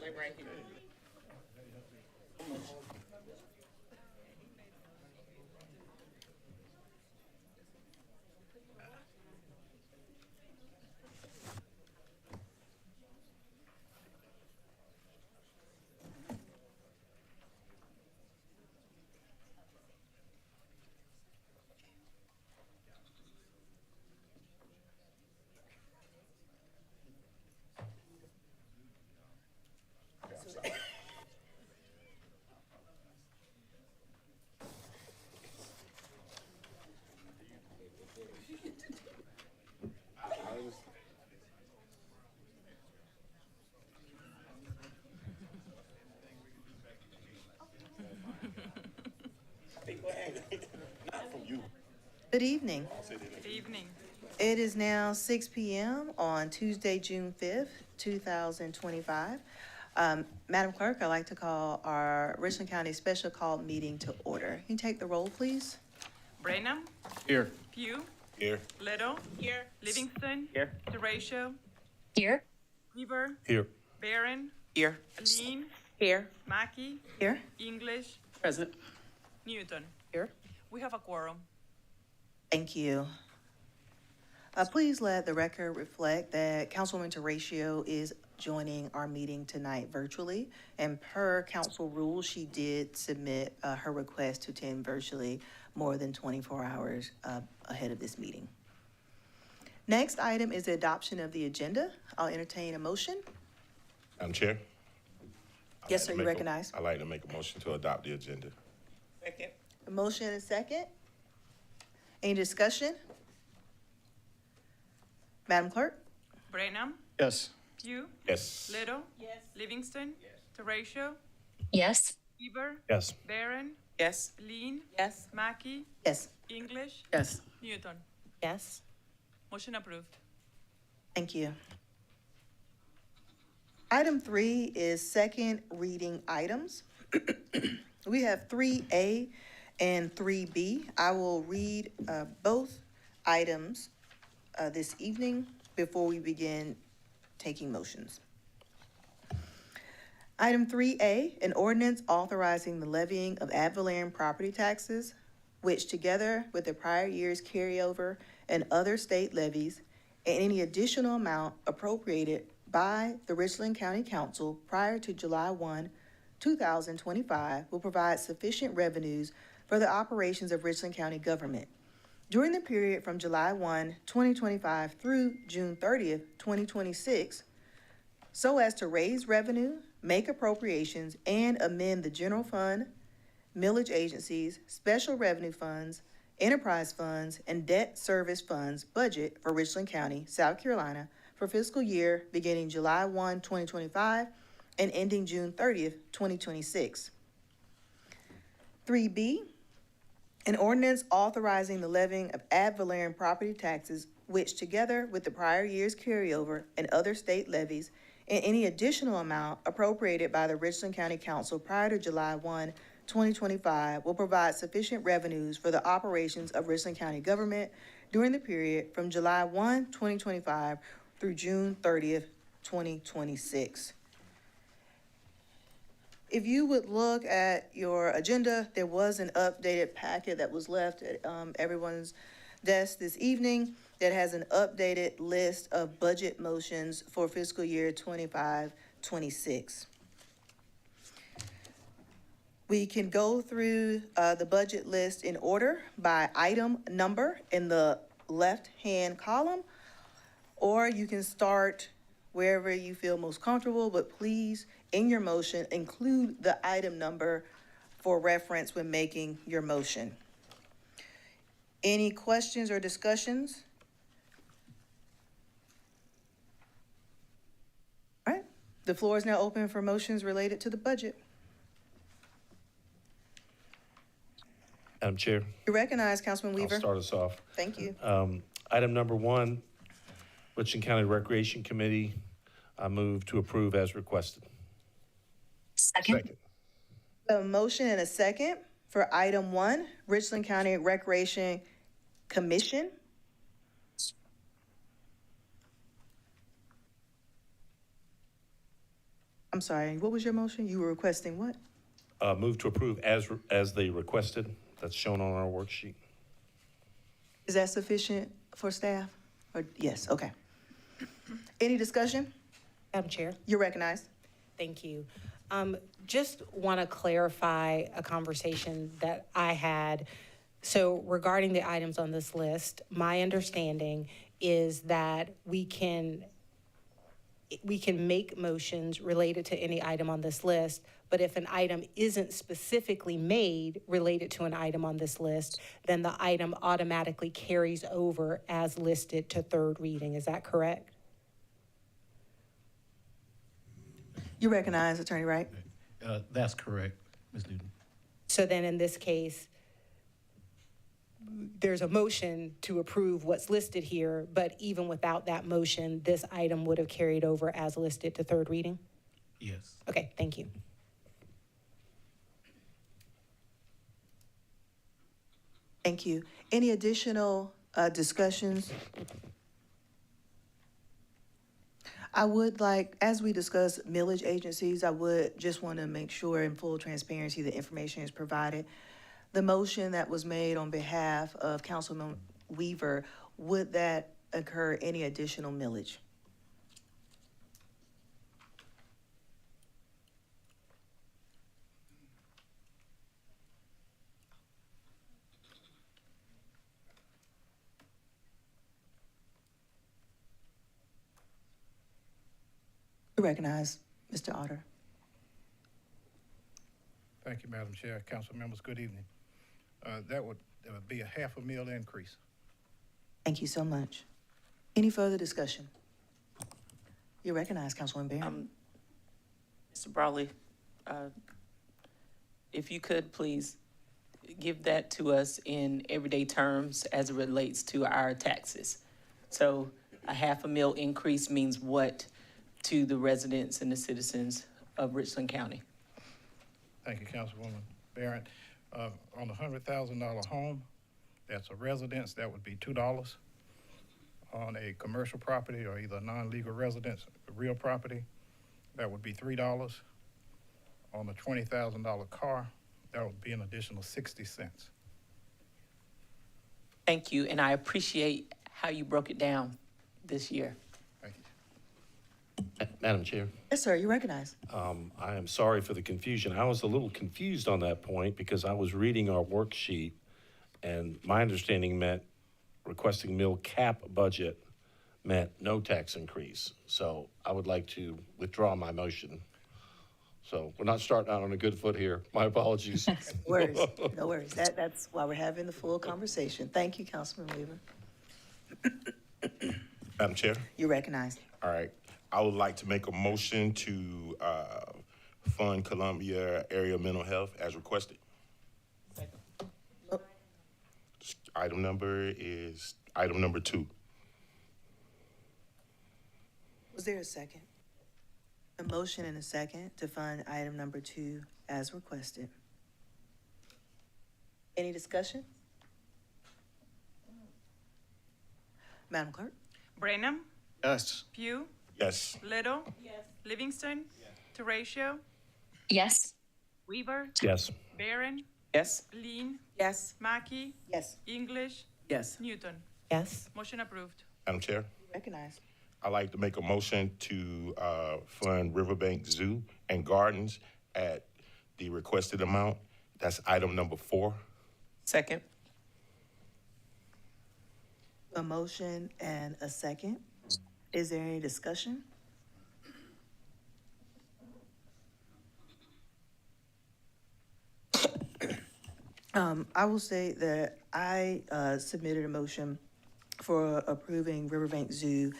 Like right here. Good evening. Good evening. It is now 6 p.m. on Tuesday, June 5th, 2025. Madam Clerk, I'd like to call our Richland County Special Call Meeting to order. Can you take the roll, please? Brenham, Here. Pugh, Here. Little, Here. Livingston, Here. Derecho, Here. Weaver, Here. Barron, Here. Lean, Here. Mackey, Here. English, Present. Newton. Here. We have a quorum. Thank you. Please let the record reflect that Councilwoman Derecho is joining our meeting tonight virtually. And per council rules, she did submit her request to attend virtually more than 24 hours ahead of this meeting. Next item is the adoption of the agenda. I'll entertain a motion. Madam Chair? Yes, sir, you recognize. I'd like to make a motion to adopt the agenda. Second. A motion and a second. Any discussion? Madam Clerk? Brenham, Yes. Pugh, Yes. Little, Yes. Livingston, Derecho, Yes. Weaver, Yes. Barron, Yes. Lean, Yes. Mackey, Yes. English, Yes. Newton. Yes. Motion approved. Thank you. Item 3 is second reading items. We have 3A and 3B. I will read both items this evening before we begin taking motions. Item 3A, an ordinance authorizing the levying of ad valorem property taxes, which together with the prior year's carryover and other state levies and any additional amount appropriated by the Richland County Council prior to July 1, 2025 will provide sufficient revenues for the operations of Richland County government during the period from July 1, 2025 through June 30th, 2026, so as to raise revenue, make appropriations, and amend the general fund, millage agencies, special revenue funds, enterprise funds, and debt service funds budget for Richland County, South Carolina for fiscal year beginning July 1, 2025 and ending June 30th, 2026. 3B, an ordinance authorizing the levying of ad valorem property taxes, which together with the prior year's carryover and other state levies and any additional amount appropriated by the Richland County Council prior to July 1, 2025 will provide sufficient revenues for the operations of Richland County government during the period from July 1, 2025 through June 30th, 2026. If you would look at your agenda, there was an updated packet that was left at everyone's desk this evening that has an updated list of budget motions for fiscal year 25-26. We can go through the budget list in order by item number in the left-hand column, or you can start wherever you feel most comfortable, but please, in your motion, include the item number for reference when making your motion. Any questions or discussions? All right, the floor is now open for motions related to the budget. Madam Chair, You recognize Councilman I'll Weaver. start us off. Thank you. Item number 1, Richland County Recreation Committee, I move to approve as requested. Second. A motion and a second for item 1, Richland County Recreation Commission. I'm sorry, what was your motion? You were requesting what? Move to approve as they requested. That's shown on our worksheet. Is that sufficient for staff? Or, yes, okay. Any discussion? Madam Chair, You're recognized. thank you. Just want to clarify a conversation that I had. So regarding the items on this list, my understanding is that we can make motions related to any item on this list, but if an item isn't specifically made related to an item on this list, then the item automatically carries over as listed to third reading. Is that correct? You recognize, Attorney Wright? That's correct, Ms. Newton. So then in this case, there's a motion to approve what's listed here, but even without that motion, this item would have carried over as listed to third reading? Yes. Okay, thank you. Thank you. Any additional discussions? I would like, as we discuss millage agencies, I would just want to make sure in full transparency the information is provided. The motion that was made on behalf of Councilman Weaver, would that occur any additional millage? You recognize, Mr. Otter. Thank you, Madam Chair. Council members, good evening. That would be a $500,000 increase. Thank you so much. Any further discussion? You recognize, Councilwoman Barron. Mr. Brawley, if you could, please give that to us in everyday terms as it relates to our taxes. So a $500,000 increase means what to the residents and the citizens of Richland County? Thank you, Councilwoman Barron. On a $100,000 home, that's a residence, that would be $2. On a commercial property or either non-legal residence, real property, that would be $3. On a $20,000 car, that would be an additional 60 cents. Thank you, and I appreciate how you broke it down this year. Thank you. Madam Chair, Yes, sir, you recognize. I am sorry for the confusion. I was a little confused on that point because I was reading our worksheet, and my understanding meant requesting mill cap budget meant no tax increase. So I would like to withdraw my motion. So we're not starting out on a good foot here. My apologies. No worries, no worries. That's why we're having the full conversation. Thank you, Councilman Weaver. Madam Chair? You recognize. All right. I would like to make a motion to fund Columbia Area Mental Health as requested. Oh. Item number is item number 2. Was there a second? A motion and a second to fund item number 2 as requested. Any discussion? Madam Clerk? Brenham, Yes. Pugh, Yes. Little. Yes. Livingston. Terratio, Yes. Weaver, Yes. Barron, Yes? Lean, Yes. Mackey, Yes. English, Yes. Newton. Yes? Motion approved. Madam Chair? Recognize. I'd like to make a motion to fund Riverbank Zoo and Gardens at the requested amount. That's item number 4. Second? A motion and a second. Is there any discussion? I will say that I submitted a motion for approving Riverbank Zoo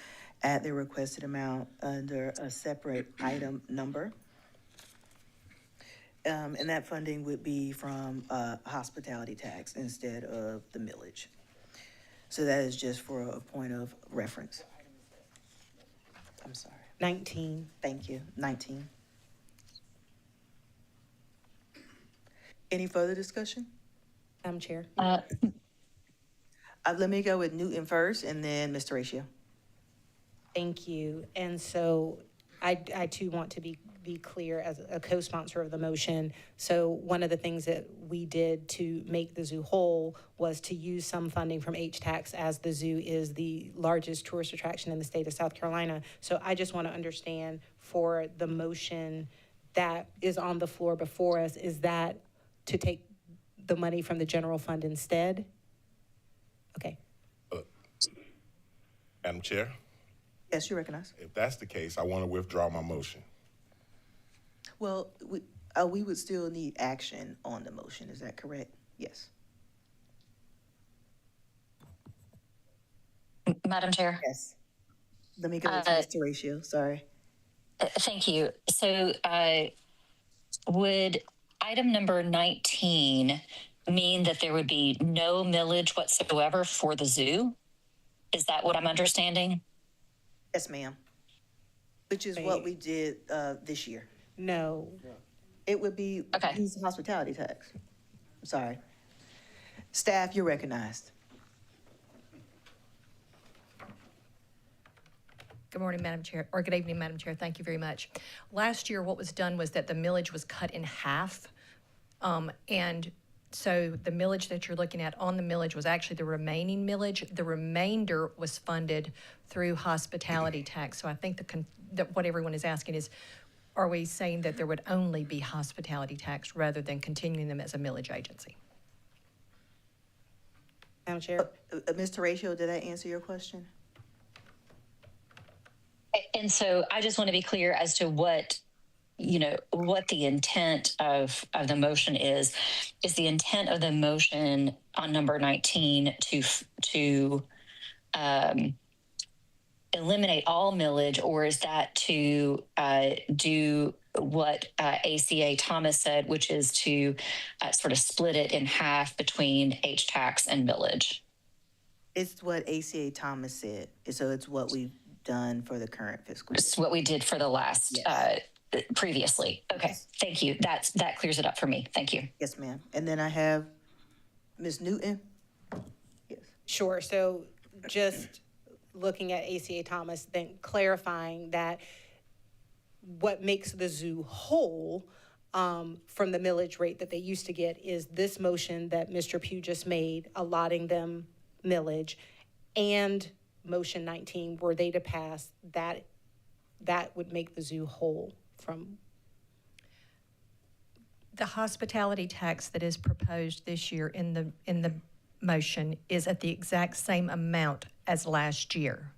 at the requested amount under a separate item number. And that funding would be from, hospitality tax instead of the millage. So that is just for a point of reference. I'm sorry. 19. Thank you. 19. Any further discussion? Madam Chair. Let me go with Newton first and then Mr. Ratio. Thank you. And so I too want to be clear as a co-sponsor of the motion. So one of the things that we did to make the zoo whole was to use some funding from H-Tax, as the zoo is the largest tourist attraction in the state of South Carolina. So I just want to understand, for the motion that is on the floor before us, is that to take the money from the general fund instead? Okay. Madam Chair, Yes, you recognize. if that's the case, I want to withdraw my motion. Well, we would still need action on the motion. Is that correct? Yes. Madam Chair. Yes. Let me go with Mr. Ratio. Sorry. Thank you. So would item number 19 mean that there would be no millage whatsoever for the zoo? Is that what I'm understanding? Yes, ma'am. Which is what we did this year. No. It would be Okay. use hospitality tax. I'm sorry. Staff, you're recognized. Good morning, Madam Chair, or good evening, Madam Chair. Thank you very much. Last year, what was done was that the millage was cut in half. And so the millage that you're looking at on the millage was actually the remaining millage. The remainder was funded through hospitality tax. So I think that what everyone is asking is, are we saying that there would only be hospitality tax rather than continuing them as a millage agency? Madam Chair. Mr. Ratio, did I answer your question? And so I just want to be clear as to what the intent of the motion is. Is the intent of the motion on number 19 to eliminate all millage, or is that to do what ACA Thomas said, which is to sort of split it in half between H-tax and millage? It's what ACA Thomas said. So it's what we've done for the current fiscal year. It's what we did for the last previously. Okay, Yes. thank you. That clears it up for me. Thank you. Yes, ma'am. And then I have Ms. Newton. Yes. Sure. So just looking at ACA Thomas, then clarifying that what makes the zoo whole from the millage rate that they used to get is this motion that Mr. Pugh just made, allotting them millage, and motion 19, were they to pass, that would make the zoo whole from. The hospitality tax that is proposed this year in the motion is at the exact same amount as last year.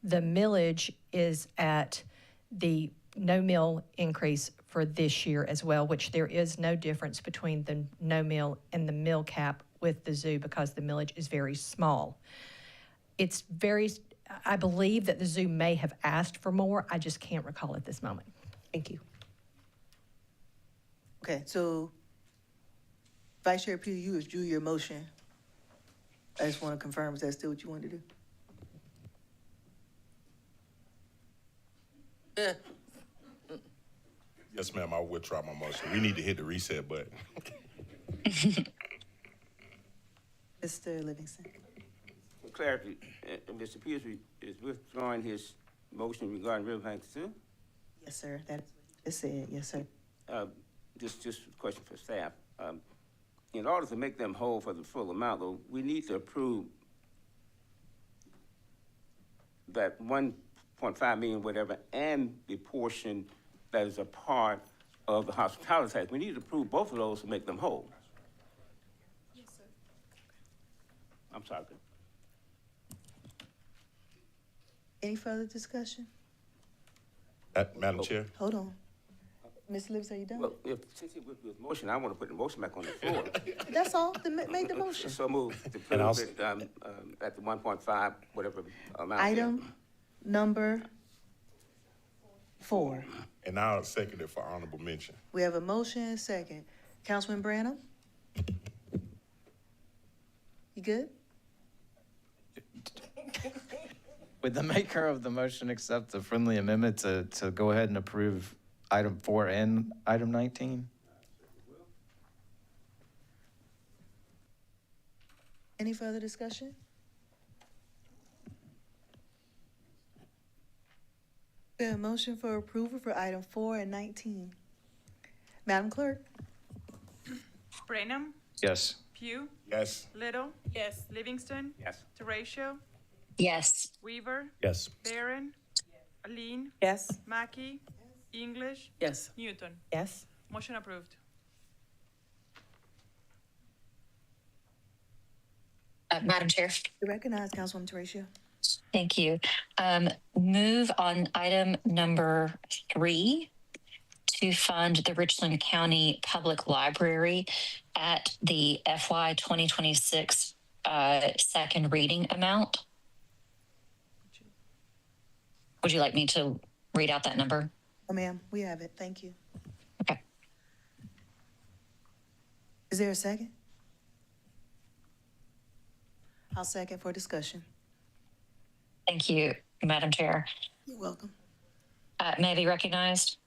The millage is at the no mill increase for this year as well, which there is no difference between the no mill and the mill cap with the zoo because the millage is very small. I believe that the zoo may have asked for more. I just can't recall at this moment. Thank you. Okay, so Vice Chair Pugh, you withdrew your motion. I just want to confirm, is that still what you wanted to do? Yes, ma'am, I'll withdraw my motion. We need to hit the reset button. Mr. Livingston. For clarity, Mr. Pierce is withdrawing his motion regarding Riverbank Zoo? Yes, sir. That is said. Yes, sir. Just a question for staff. In order to make them whole for the full amount, though, we need to approve that 1.5 million, whatever, and the portion that is a part of the hospitality tax. We need to approve both of those to make them whole. Yes, sir. I'm sorry. Any further discussion? Madam Chair? Hold on. Ms. Livingston, are you done? Well, since he withdrew his motion, I want to put the motion back on the floor. That's all. Make the motion. So move to And I'll approve it at the 1.5, whatever amount. Item number 4. And I'll second it for honorable mention. We have a motion and a second. Councilman Branham? You good? Would the maker of the motion accept the friendly amendment to go ahead and approve item 4 and item 19? Any further discussion? We have a motion for approval for item 4 and 19. Madam Clerk? Brenham, Yes. Pugh, Yes. Little. Yes. Livingston. Yes. Teratio, Yes. Weaver, Yes. Barron, Aline, Yes. Mackey, English, Yes. Newton. Yes. Motion approved. Madam Chair. You recognize Councilwoman Teratio. Thank you. Move on item number 3 to fund the Richland County Public Library at the FY 2026 second reading amount. Would you like me to read out that number? Oh, ma'am, we have it. Thank you. Okay. Is there a second? I'll second for discussion. Thank you, Madam Chair. You're welcome. May I be recognized?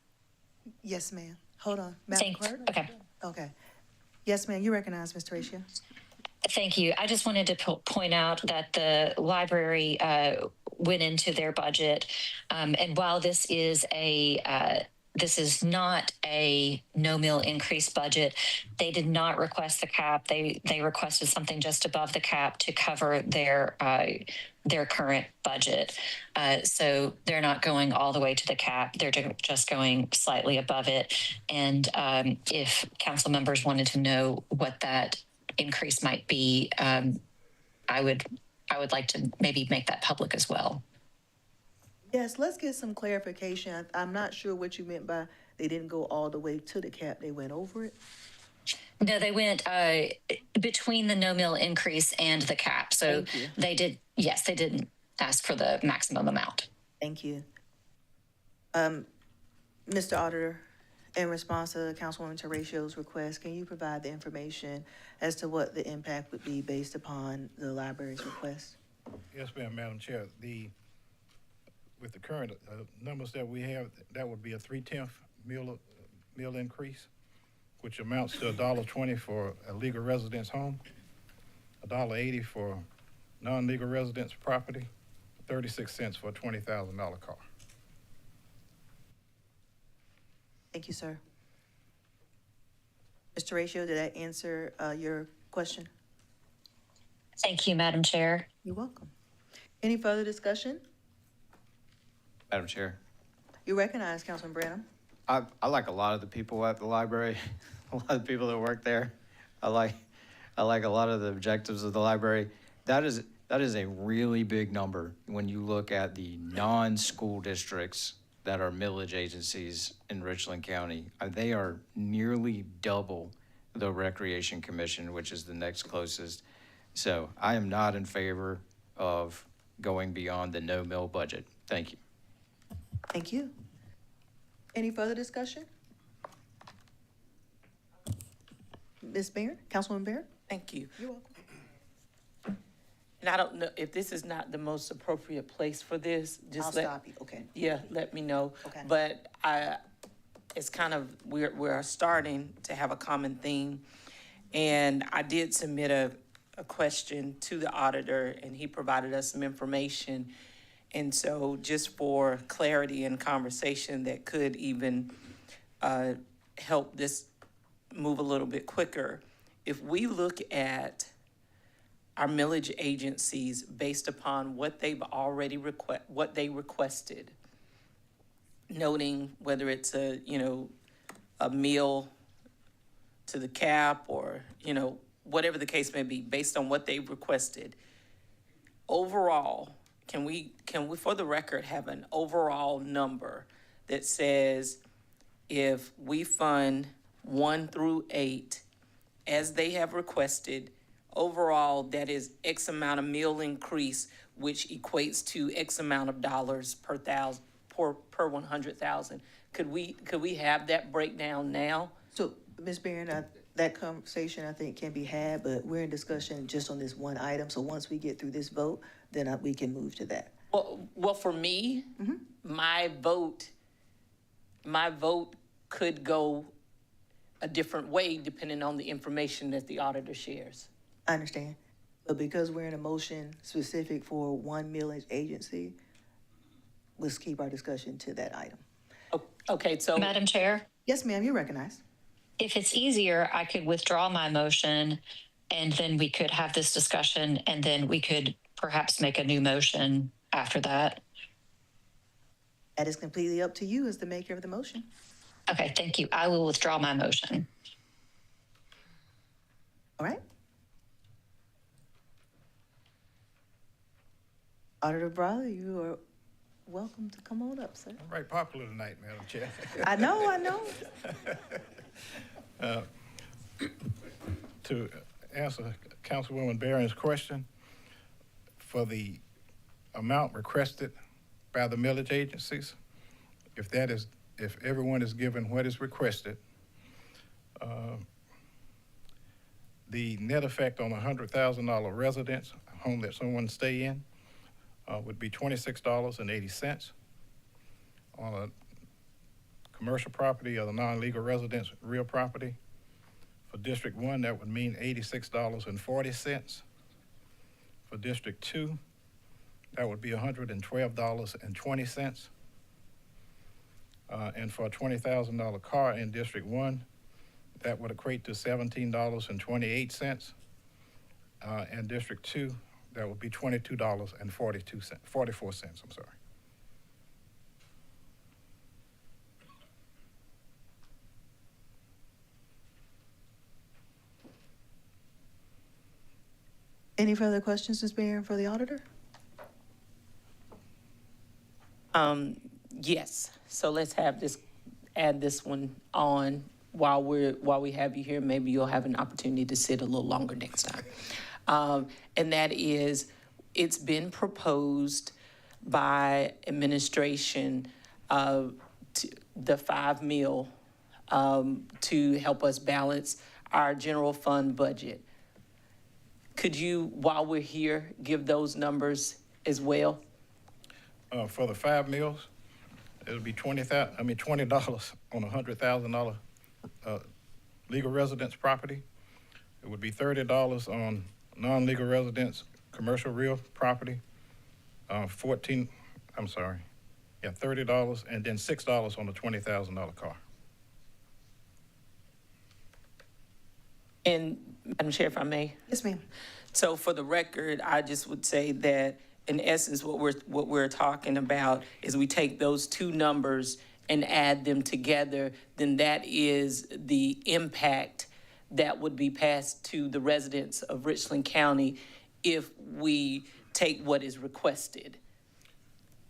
Yes, ma'am. Hold on. Madam Clerk? Okay. Okay. Yes, ma'am, you recognize Ms. Teratio. Thank you. I just wanted to point out that the library went into their budget, and while this is not a no mill increase budget, they did not request the cap. They requested something just above the cap to cover their current budget. So they're not going all the way to the cap. They're just going slightly above it. And if council members wanted to know what that increase might be, I would like to maybe make that public as well. Yes, let's get some clarification. I'm not sure what you meant by they didn't go all the way to the cap. They went over it? No, they went between the no mill increase and the cap. So Thank you. they did, yes, they didn't ask for the maximum amount. Thank you. Mr. Auditor, in response to Councilwoman Teratio's request, can you provide the information as to what the impact would be based upon the library's request? Yes, ma'am, Madam Chair. With the current numbers that we have, that would be a 3/10 meal increase, which amounts to $1.20 for a legal residence home, $1.80 for non-legal residence property, 36 cents for a $20,000 car. Thank you, sir. Ms. Teratio, did that answer your question? Thank you, Madam Chair. You're welcome. Any further discussion? Madam Chair. You recognize Councilman Branham. I like a lot of the people at the library, a lot of people that work there. I like a lot of the objectives of the library. That is a really big number when you look at the non-school districts that are millage agencies in Richland County. They are nearly double the Recreation Commission, which is the next closest. So I am not in favor of going beyond the no mill budget. Thank you. Thank you. Any further discussion? Ms. Barron, Councilwoman Barron? Thank you. You're welcome. And I don't know if this is not the most appropriate place for this, I'll stop you, okay. Yeah, let me know. Okay. But it's kind of, we're starting to have a common theme. And I did submit a question to the auditor, and he provided us some information. And so just for clarity and conversation that could even help this move a little bit quicker, if we look at our millage agencies based upon what they've already requested, noting whether it's a meal to the cap or, whatever the case may be, based on what they've requested. Overall, can we, for the record, have an overall number that says if we fund 1 through 8 as they have requested, overall, that is X amount of meal increase, which equates to X amount of dollars per per 100,000. Could we have that breakdown now? So, Ms. Barron, that conversation, I think, can be had, but we're in discussion just on this one item. So once we get through this vote, then we can move to that. Well, for me, my vote could go a different way depending on the information that the auditor shares. I understand. But because we're in a motion specific for one millage agency, let's keep our discussion to that item. Okay, so. Madam Chair, Yes, ma'am, you're recognized. if it's easier, I could withdraw my motion and then we could have this discussion and then we could perhaps make a new motion after that. That is completely up to you as the maker of the motion. Okay, thank you. I will withdraw my motion. All right? Auditor Brawley, you are welcome to come on up, sir. I'm very popular tonight, Madam Chair. I know. To answer Councilwoman Barron's question, for the amount requested by the millage agencies, if everyone is given what is requested, the net effect on a $100,000 residence home that someone stay in would be $26.80. On a commercial property or the non-legal residence real property, for District 1, that would mean $86.40. For District 2, that would be $112.20. And for a $20,000 car in District 1, that would equate to $17.28. And District 2, that would be $22.44, I'm sorry. Any further questions, Ms. Barron, for the auditor? Yes, so let's add this one on while we have you here. Maybe you'll have an opportunity to sit a little longer next time. And that is, it's been proposed by administration the 5 mil to help us balance our general fund budget. Could you, while we're here, give those numbers as well? For the 5 mills, it would be $20 on a $100,000 legal residence property. It would be $30 on non-legal residence commercial real property. $30, and then $6 on a $20,000 car. And Madam Chair, if I may? Yes, ma'am. So for the record, I just would say that in essence, what we're talking about is we take those two numbers and add them together, then that is the impact that would be passed to the residents of Richland County if we take what is requested.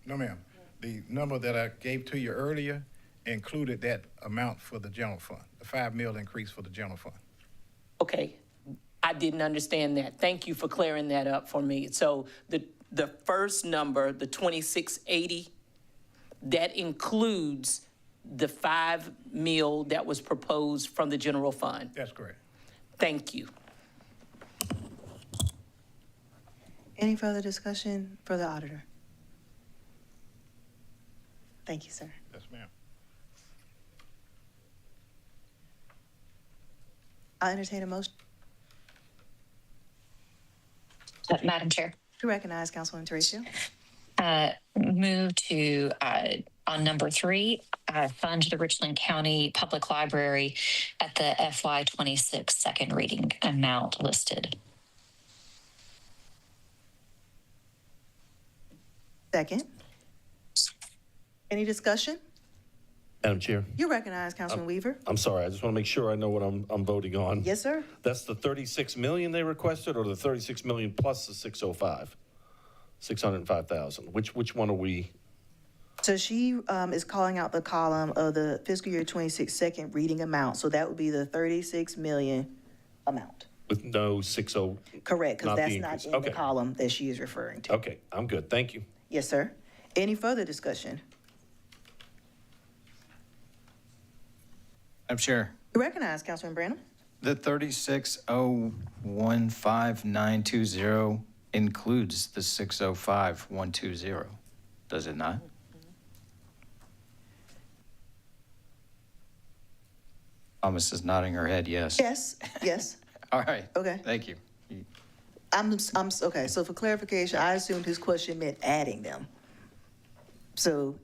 No, ma'am. The number that I gave to you earlier included that amount for the general fund, the 5 mil increase for the general fund. Okay, I didn't understand that. Thank you for clearing that up for me. So the first number, the 2680, that includes the 5 mil that was proposed from the general fund. That's correct. Thank you. Any further discussion for the auditor? Thank you, sir. Yes, ma'am. I entertain a motion Madam Chair, to recognize Councilwoman Teresa. move to, on number 3, fund the Richland County Public Library at the FY26 second reading amount listed. Second. Any discussion? Madam Chair, You recognize Councilman Weaver. I'm sorry, I just want to make sure I know what I'm voting on. Yes, sir. That's the 36 million they requested, or the 36 million plus the 605? 605,000. Which one are we? So she is calling out the column of the fiscal year 26 second reading amount. So that would be the 36 million amount. With no 60? Correct, because Not the that's not increase. in the Okay. column that she is referring to. Okay, I'm good. Thank you. Yes, sir. Any further discussion? Madam Chair, You recognize Councilman Branham. the 3601592 includes the 605120, does it not? Thomas is nodding her head, yes. Yes, yes. All right. Okay. Thank you. Okay, so for clarification, I assumed his question meant adding them. So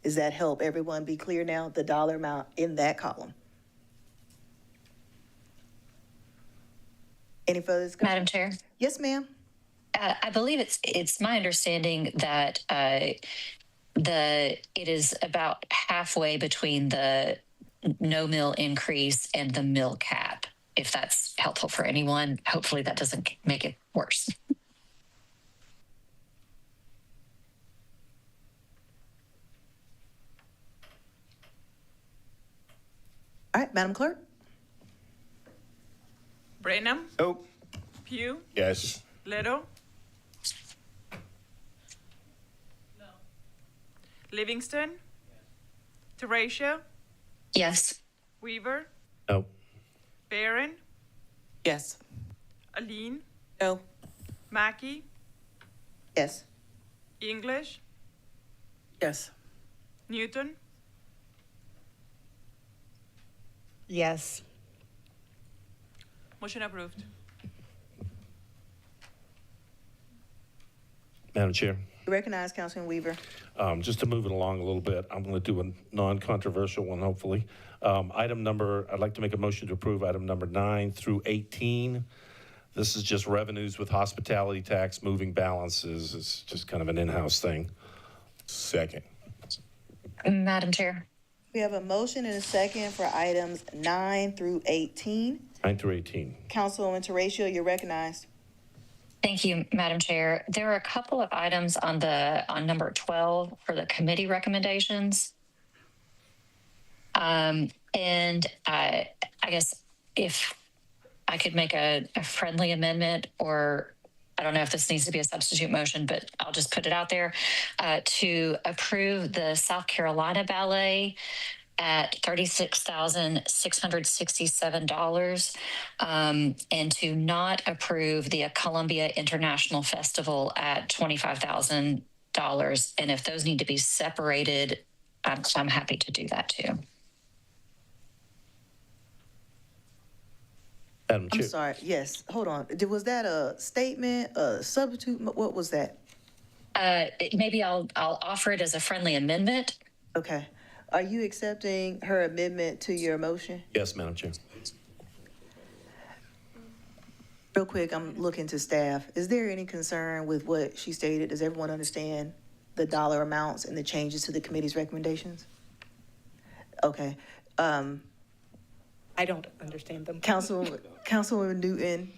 does that help everyone be clear now, the dollar amount in that column? Any further discussion? Madam Chair, Yes, ma'am. I believe it's my understanding that it is about halfway between the no mill increase and the mill cap. If that's helpful for anyone, hopefully that doesn't make it worse. All right, Madam Clerk? Branham, Nope. Pugh, Yes. Little. Livingston. Teratio, Yes. Weaver, No. Barron, Yes. Aline, No. Mackey, Yes. English, Yes. Newton. Yes. Motion approved. Madam Chair, You recognize Councilman Weaver. just to move it along a little bit, I'm going to do a non-controversial one, hopefully. I'd like to make a motion to approve item number 9 through 18. This is just revenues with hospitality tax, moving balances. It's just kind of an in-house thing. Second. Madam Chair. We have a motion and a second for items 9 through 18. 9 through 18. Councilwoman Teratio, you're recognized. Thank you, Madam Chair. There are a couple of items on number 12 for the committee recommendations. And I guess if I could make a friendly amendment, or I don't know if this needs to be a substitute motion, but I'll just put it out there, to approve the South Carolina Ballet at $36,667, and to not approve the Columbia International Festival at $25,000. And if those need to be separated, I'm happy to do that too. Madam I'm Chair. sorry, yes, hold on. Was that a statement, a substitute? What was that? Maybe I'll offer it as a friendly amendment. Okay. Are you accepting her amendment to your motion? Yes, Madam Chair. Real quick, I'm looking to staff. Is there any concern with what she stated? Does everyone understand the dollar amounts and the changes to the committee's recommendations? Okay. I don't understand them. Councilwoman Newton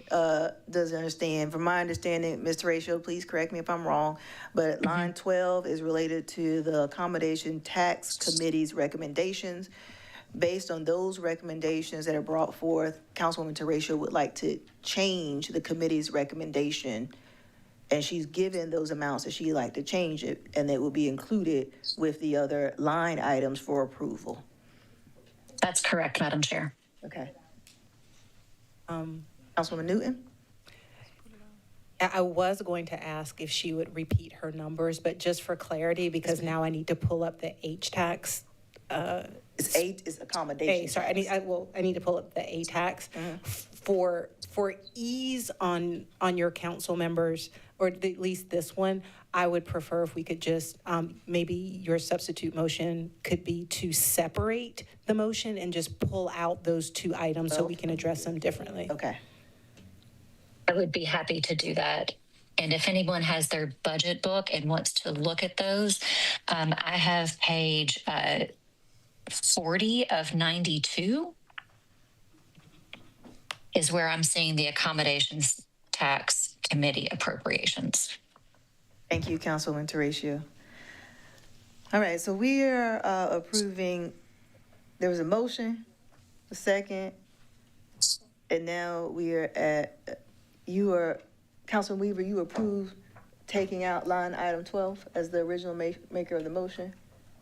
doesn't understand. From my understanding, Ms. Teratio, please correct me if I'm wrong, but line 12 is related to the Accommodation Tax Committee's recommendations. Based on those recommendations that are brought forth, Councilwoman Teratio would like to change the committee's recommendation, and she's given those amounts that she'd like to change it, and it will be included with the other line items for approval. That's correct, Madam Chair. Okay. Councilwoman Newton? I was going to ask if she would repeat her numbers, but just for clarity, because now I need to pull up the H-tax. It's accommodation. Sorry, I need to pull up the A-tax. For ease on your council members, or at least this one, I would prefer if we could just, maybe your substitute motion could be to separate the motion and just pull out those two items so we can address them differently. Okay. I would be happy to do that. And if anyone has their budget book and wants to look at those, I have page 40 of 92 is where I'm seeing the accommodations tax committee appropriations. Thank you, Councilwoman Teratio. All right, so we are approving, there was a motion, a second, and now we are at, Councilman Weaver, you approve taking out line item 12 as the original maker of the motion?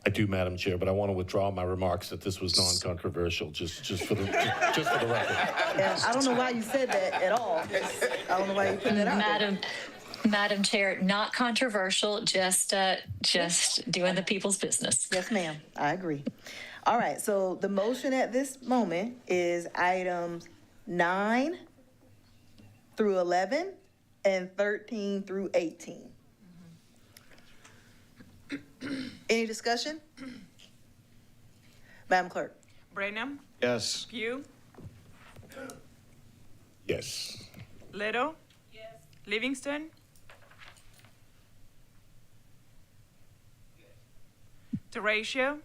I do, Madam Chair, but I want to withdraw my remarks that this was non-controversial, just for the record. Yeah, I don't know why you said that at all. I don't know why you put that out there. Madam Chair, not controversial, just doing the people's business. Yes, ma'am, I agree. All right, so the motion at this moment is items 9 through 11 and 13 through 18. Any discussion? Madam Clerk? Brenham, Yes. Pugh, Yes. Little. Livingston. Teratio,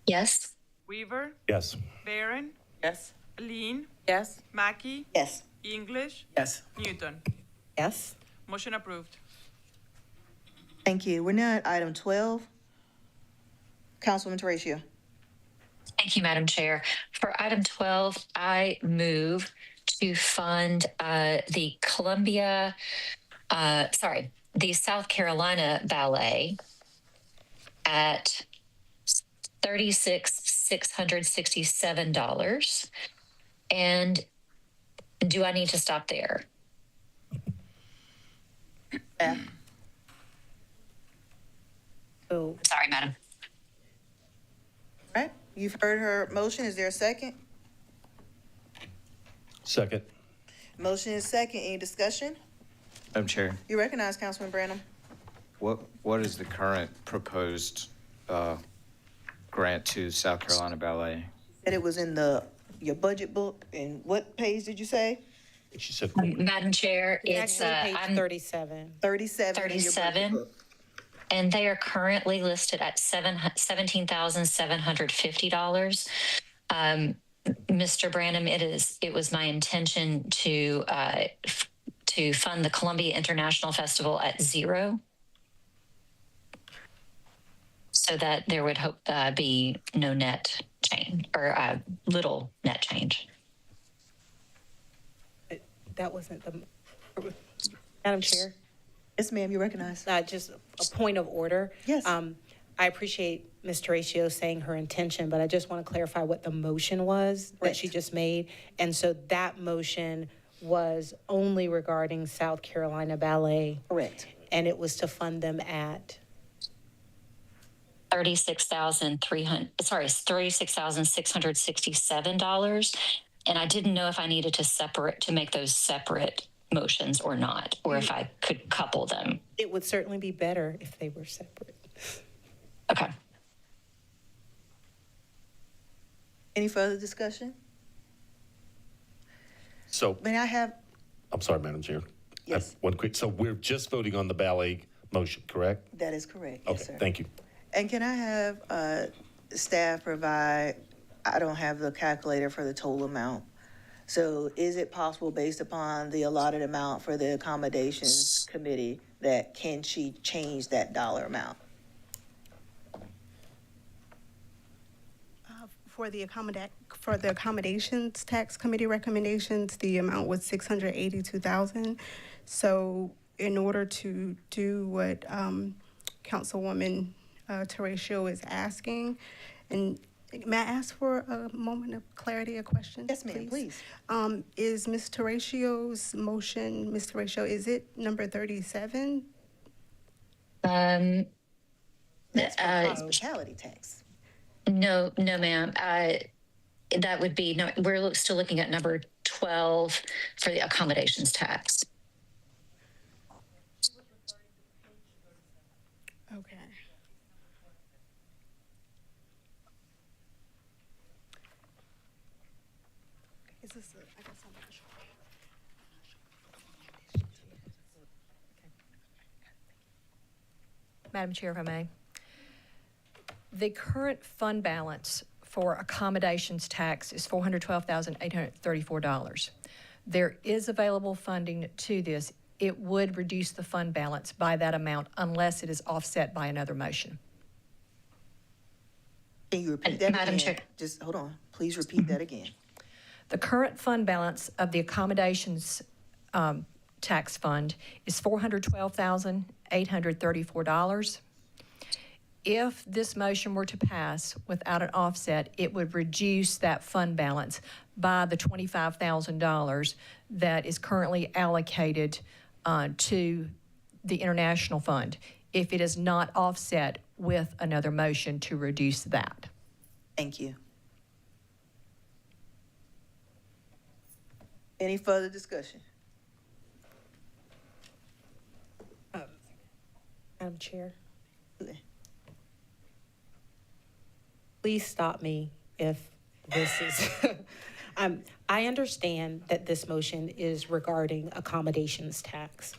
Yes. Weaver, Yes. Barron, Yes. Aline, Yes. Mackey, Yes. English, Yes. Newton. Yes. Motion approved. Thank you. We're now at item 12. Councilwoman Teratio. Thank you, Madam Chair. For item 12, I move to fund the South Carolina Ballet at $36,667. And do I need to stop there? So Sorry, Madam. All right, you've heard her motion. Is there a second? Second. Motion is second. Any discussion? Madam Chair, You recognize Councilman Branham. what is the current proposed grant to South Carolina Ballet? And it was in your budget book. And what page did you say? She said, Madam Chair, it's actually page I'm 37. 37. in your budget 37. book. And they are currently listed at $17,750. Mr. Branham, it was my intention to fund the Columbia International Festival at $0, so that there would be no net change or little net change. That wasn't the, Madam Chair, Yes, ma'am, you recognize. just a point of order. Yes. I appreciate Ms. Teratio saying her intention, but I just want to clarify what the motion was that she just made. And so that motion was only regarding South Carolina Ballet. Correct. And it was to fund them at? $36,667. And I didn't know if I needed to make those separate motions or not, or if I could couple them. It would certainly be better if they were separate. Okay. Any further discussion? so, May I have, I'm sorry, Madam Chair. Yes. One quick, so we're just voting on the ballet motion, correct? that is correct. Yes, Okay, sir. thank you. And can I have staff provide, I don't have the calculator for the total amount. So is it possible, based upon the allotted amount for the accommodations committee, that can she change that dollar amount? For the accommodations tax committee recommendations, the amount was $682,000. So in order to do what Councilwoman Teratio is asking, and may I ask for a moment of clarity, a question? Yes, ma'am, please. Is Ms. Teratio's motion, Ms. Teratio, is it number 37? That's for hospitality tax. No, ma'am. That would be, no, we're still looking at number 12 for the accommodations tax. Okay. Is this, I guess I'm not sure. Madam Chair, if I may. The current fund balance for accommodations tax is $412,834. There is available funding to this. It would reduce the fund balance by that amount unless it is offset by another motion. Can you repeat that Madam again? Chair. Just hold on. Please repeat that again. The current fund balance of the accommodations tax fund is $412,834. if this motion were to pass without an offset, it would reduce that fund balance by the $25,000 that is currently allocated to the international fund, if it is not offset with another motion to reduce that. Thank you. Any further discussion? Madam Chair, please stop me if this is, I understand that this motion is regarding accommodations tax.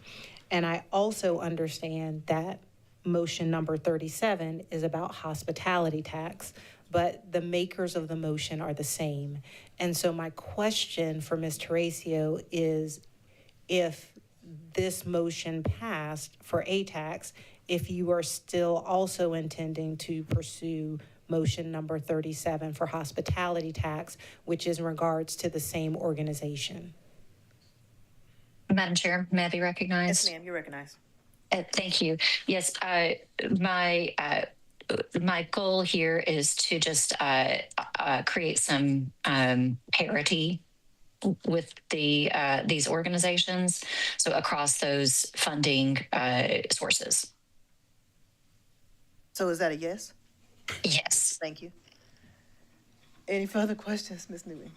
And I also understand that motion number 37 is about hospitality tax, but the makers of the motion are the same. And so my question for Ms. Teresa is, if this motion passed for a tax, if you are still also intending to pursue motion number 37 for hospitality tax, which is in regards to the same organization. Madam Chair, may I be recognized? Yes, ma'am, you're recognized. Thank you. Yes, my goal here is to just create some parity with these organizations, so across those funding sources. So is that a yes? Yes. Thank you. Any further questions, Ms. Newman?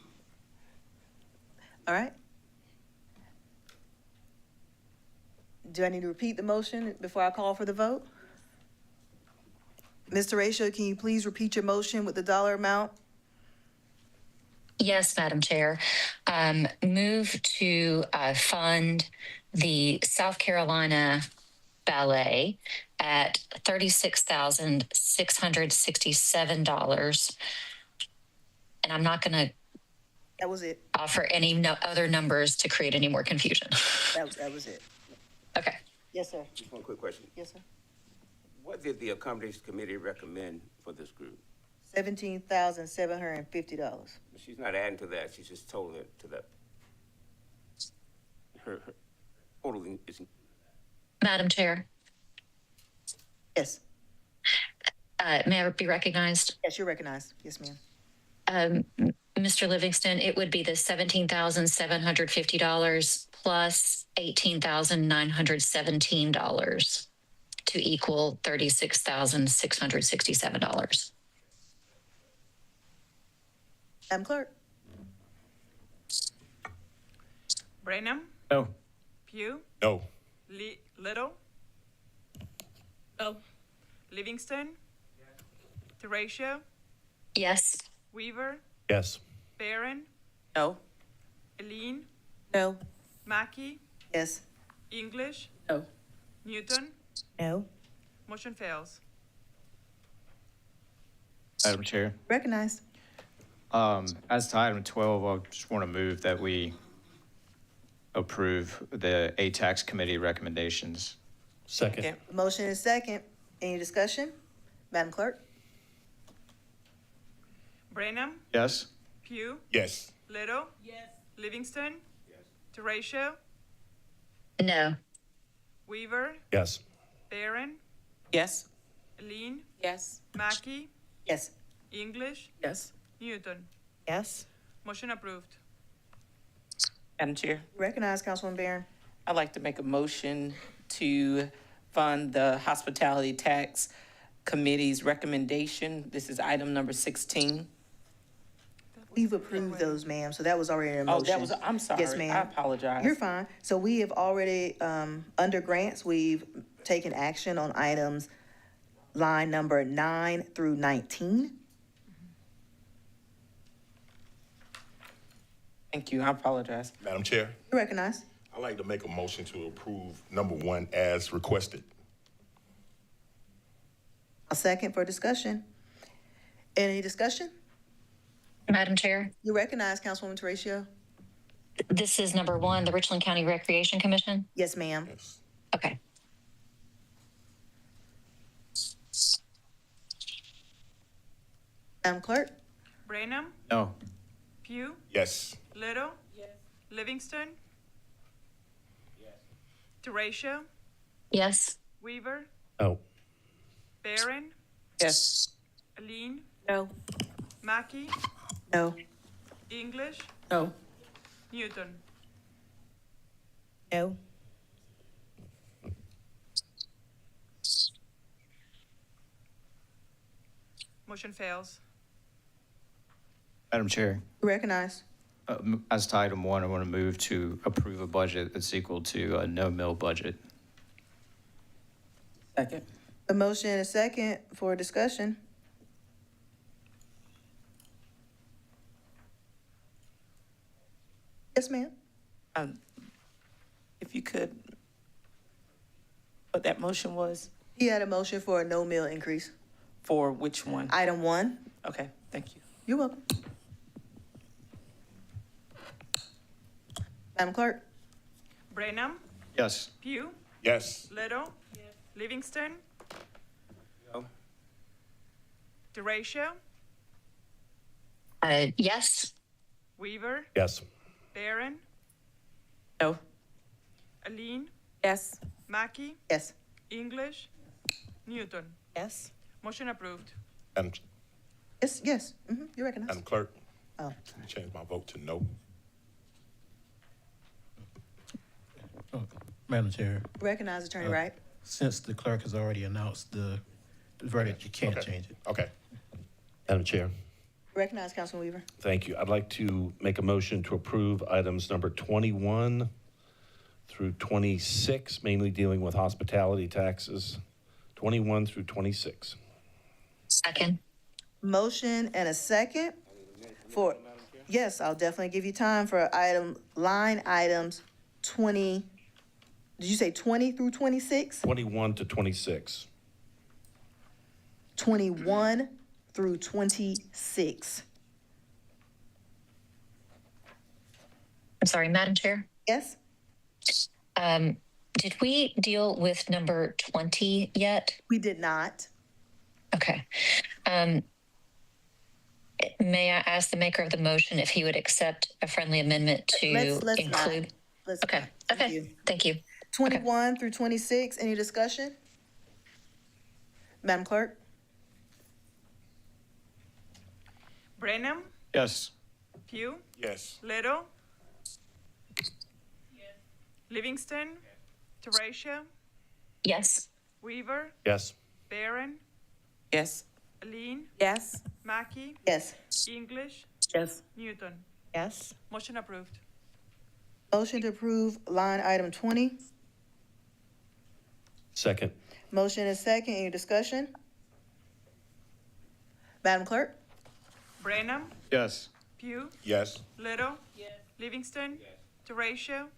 All right. Do I need to repeat the motion before I call for the vote? Ms. Teresa, can you please repeat your motion with the dollar amount? Yes, Madam Chair. Move to fund the South Carolina Ballet at $36,667. And I'm not going to That was it. offer any other numbers to create any more confusion. That was it. Okay. Yes, sir. Just one quick question. Yes, sir. What did the accommodation committee recommend for this group? $17,750. She's not adding to that, she's just totaling it to that. Her totaling is. Madam Chair, Yes. may I be recognized? Yes, you're recognized. Yes, ma'am. Mr. Livingston, it would be the $17,750 plus $18,917 to equal $36,667. Madam Clerk? Branham, No. Pugh, No. Little, No. Livingston, Teresa, Yes. Weaver, Yes. Barron, No. Eileen, No. Mackey, Yes. English, No. Newton. No? Motion fails. Madam Chair, Recognized. as to item 12, I just want to move that we approve the ATAX committee recommendations. Second. Okay. Motion is second. Any discussion? Madam Clerk? Branham, Yes? Pugh, Yes. Little. Yes. Livingston. Yes. Teresa, No. Weaver, Yes. Barron, Yes. Eileen, Yes. Mackey, Yes. English, Yes. Newton. Yes? Motion approved. Madam Chair, Recognized, Councilwoman Barron. I'd like to make a motion to fund the Hospitality Tax Committee's recommendation. This is item number 16. We've approved those, ma'am, so that was already in a Oh, motion. that was, I'm sorry. Yes, ma'am. I apologize. You're fine. So we have already, under grants, we've taken action on items line number 9 through 19. Thank you, I apologize. Madam Chair, You recognize? I'd like to make a motion to approve number 1 as requested. A second for discussion. Any discussion? Madam Chair, You recognize, Councilwoman Teresa? this is number 1, the Richland County Recreation Commission. Yes, ma'am. Yes. Okay. Madam Clerk? Branham, No. Pugh, Yes. Little. Yes. Livingston. Yes. Teresa, Yes. Weaver, No. Barron, Yes. Aline, No. Mackey, No. English, No. Newton. No. Motion fails. Madam Chair, Recognize. as to item one, I want to move to approve a budget that's equal to a no mill budget. Second. A motion and a second for discussion. Yes, ma'am. If you could, what that motion was, He had a motion for a no mill increase. for which one? Item one. Okay, thank you. You're welcome. Madam Clerk? Brenham, Yes. Pugh, Yes. Little, Livingston, No. DeRatio, Yes. Weaver, Yes. Barron, No. Aline, Yes. Mackey, Yes. English, Newton. Yes. Motion approved. Madam, Yes, yes. You recognize. Madam Clerk, Oh, can you change my vote to no? Oh, Madam Chair, recognize Attorney Wright. since the clerk has already announced the verdict, you can't Okay. change it. Okay. Madam Chair, Recognize Councilman Weaver. thank you. I'd like to make a motion to approve items number 21 through 26, mainly dealing with hospitality taxes, 21 through 26. Second. Motion and a second for, yes, I'll definitely give you time for line items 20, did you say 20 through 26? 21 to 26. 21 through 26. I'm sorry, Madam Chair. Yes? Did we deal with number 20 yet? We did not. Okay. May I ask the maker of the motion if he would accept a friendly amendment to Let's not. include? Let's Okay, not. Thank okay, you. thank you. 21 through 26, any discussion? Madam Clerk? Brenham, Yes. Pugh, Yes. Little, Livingston, DeRatio, Yes. Weaver, Yes. Barron, Yes. Aline, Yes. Mackey, Yes. English, Yes. Newton. Yes. Motion approved. Motion to approve line item 20. Second. Motion and second, any discussion? Madam Clerk? Brenham, Yes. Pugh, Yes. Little, Livingston, DeRatio,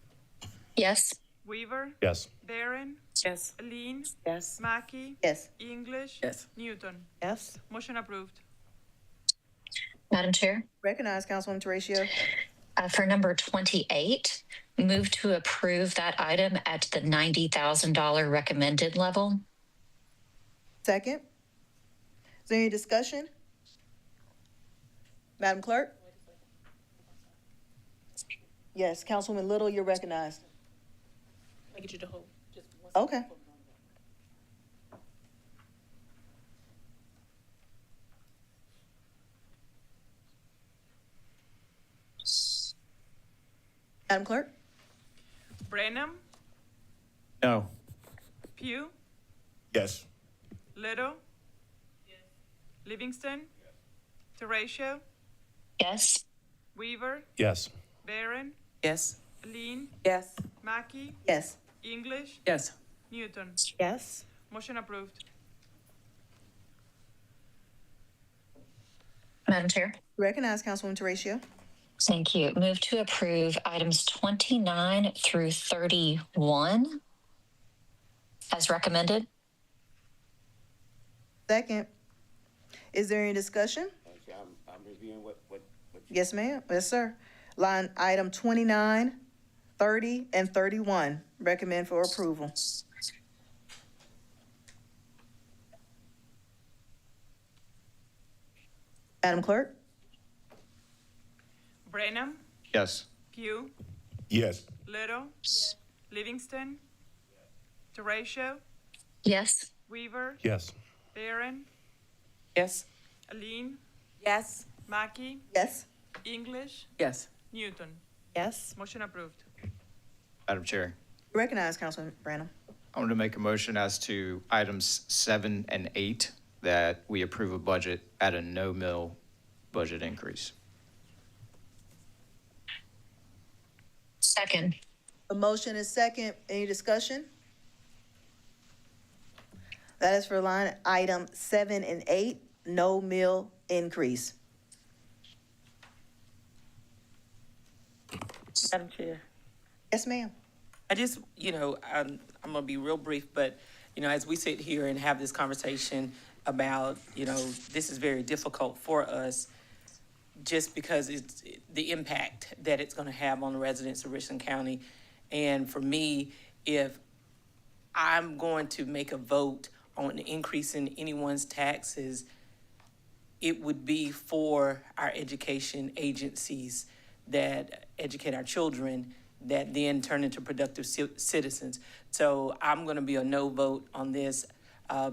Yes. Weaver, Yes. Barron, Yes. Aline, Yes. Mackey, Yes. English, Yes. Newton. Yes. Motion approved. Madam Chair, Recognize Councilwoman Horatio. for number 28, move to approve that item at the $90,000 recommended level. Second. Is there any discussion? Madam Clerk? Yes, Councilwoman Little, you're recognized. I get you to hold. Okay. Madam Clerk? Brenham, No. Pugh, Yes. Little, Livingston, DeRatio, Yes. Weaver, Yes. Barron, Yes. Aline, Yes. Mackey, Yes. English, Yes. Newton. Yes. Motion approved. Madam Chair. Recognize Councilwoman Horatio. Thank you. Move to approve items 29 through 31 as recommended. Second. Is there any discussion? I'm reviewing what Yes, ma'am. Yes, sir. Line item 29, 30, and 31. Recommend for approval. Madam Clerk? Brenham, Yes. Pugh, Yes. Little, Livingston, DeRatio, Yes. Weaver, Yes. Barron, Yes? Aline, Yes. Mackey, Yes? English, Yes. Newton. Yes. Motion approved. Madam Chair, Recognize Councilman Branham. I wanted to make a motion as to items 7 and 8, that we approve a budget at a no mill budget increase. Second. A motion is second. Any discussion? That is for line item 7 and 8, no mill increase. Madam Chair. Yes, ma'am. I just, I'm gonna be real brief, but, as we sit here and have this conversation about, this is very difficult for us just because it's the impact that it's gonna have on the residents of Richland County. And for me, if I'm going to make a vote on increasing anyone's taxes, it would be for our education agencies that educate our children that then turn into productive citizens. So I'm gonna be a no vote on this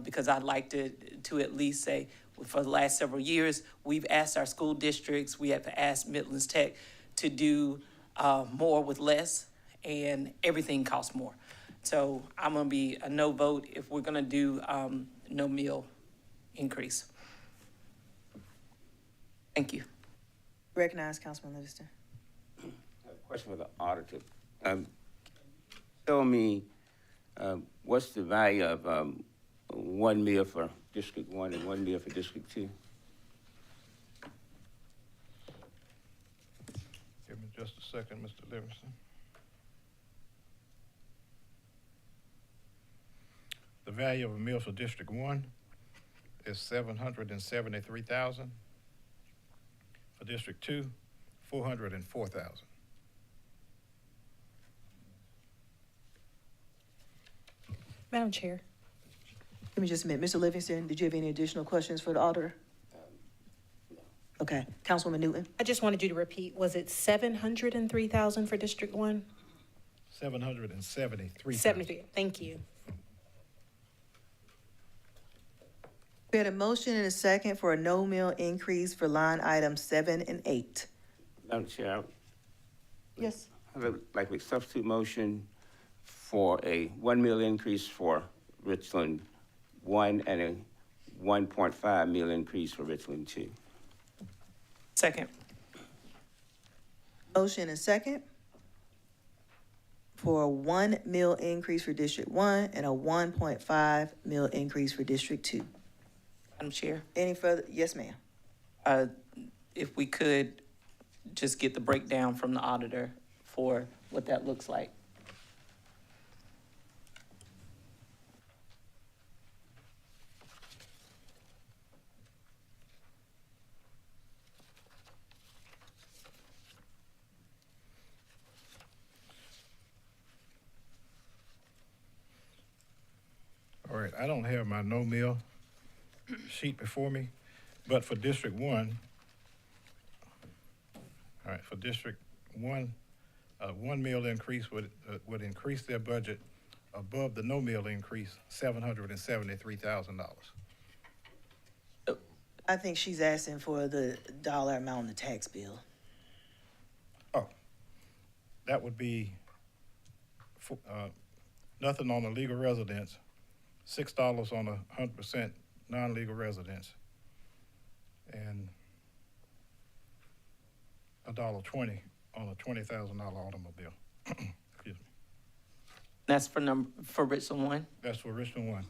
because I'd like to at least say, for the last several years, we've asked our school districts, we have asked Midlands Tech to do more with less, and everything costs more. So I'm gonna be a no vote if we're gonna do no meal increase. Thank you. Recognize Councilman Livingston. I have a question for the auditor. Tell me, what's the value of 1 meal for District 1 and 1 meal for District 2? Give me just a second, Mr. Livingston. The value of a meal for District 1 is $773,000. For District 2, $404,000. Madam Chair. Give me just a minute. Mr. Livingston, did you have any additional questions for the auditor? Okay, Councilwoman Newton. I just wanted you to repeat, was it 703,000 for District 1? 773,000. 73, thank you. We had a motion and a second for a no mill increase for line items 7 and 8. Madam Chair, Yes. I would like a substitute motion for a 1 meal increase for Richland 1 and a 1.5 meal increase for Richland 2. Second. Motion and second for a 1 mill increase for District 1 and a 1.5 mill increase for District 2. Madam Chair, Any further? Yes, ma'am. if we could just get the breakdown from the auditor for what that looks like. All right, I don't have my no mill sheet before me, but for District 1, all right, for District 1, 1 meal increase would increase their budget above the no meal increase, $773,000. I think she's asking for the dollar amount on the tax bill. Oh, that would be nothing on the legal residence, $6 on a 100% non-legal residence, and $1.20 on a $20,000 automobile. Excuse me. That's for Richland 1? That's for Richland 1.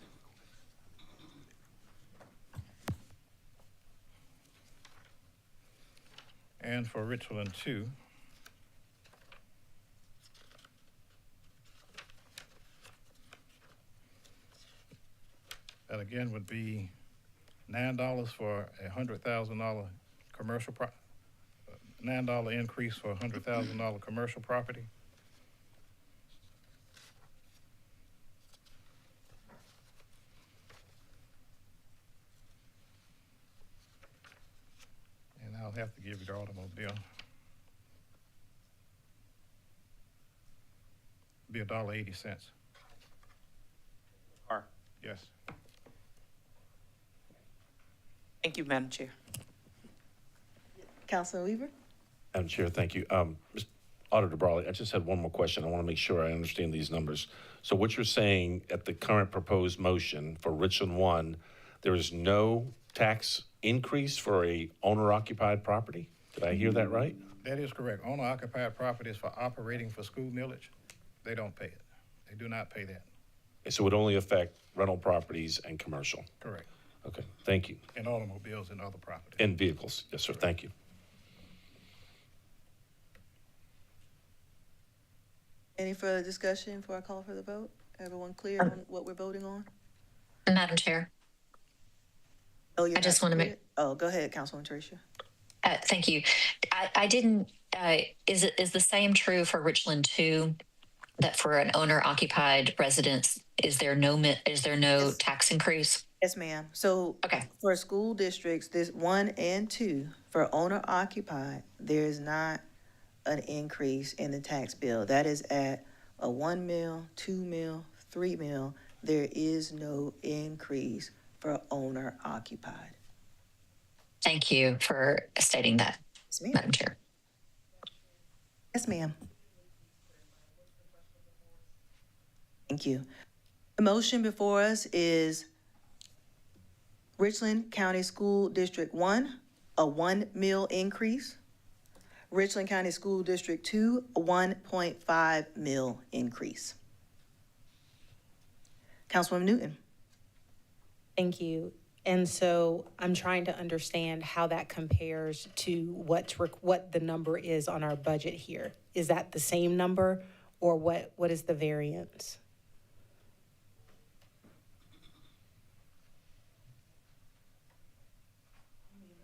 And for Richland 2, that again would be $9 for a $100,000 commercial $9 increase for a $100,000 commercial property. And I'll have to give you the automobile. Be $1.80. Car. Yes. Thank you, Madam Chair. Councilman Weaver? Madam Chair, thank you. Mr. Auditor Brawley, I just had one more question. I want to make sure I understand these numbers. So what you're saying at the current proposed motion for Richland 1, there is no tax increase for a owner-occupied property? Did I hear that right? That is correct. Owner-occupied properties for operating for school millage, they don't pay it. They do not pay that. So it would only affect rental properties and commercial? Correct. Okay, thank you. And automobiles and other properties. And vehicles, yes, sir, thank you. Any further discussion before I call for the vote? Everyone clear on what we're voting on? Madam Chair, Oh, you're I just not want to clear? Oh, go ahead, Councilwoman Tricia. thank you. I didn't, is the same true for Richland 2, that for an owner occupied residence, is there no Yes. tax increase? Yes, ma'am. So Okay. for school districts, this 1 and 2, for owner occupied, there is not an increase in the tax bill. That is at a 1 mil, 2 mil, 3 mil. There is no increase for owner occupied. Thank you for stating that, Yes, ma'am. Madam Chair. Yes, ma'am. Thank you. The motion before us is Richland County School District 1, a 1 mil increase. Richland County School District 2, a 1.5 mil increase. Councilwoman Newton. Thank you. And so I'm trying to understand how that compares to what the number is on our budget here. Is that the same number, or what is the variance?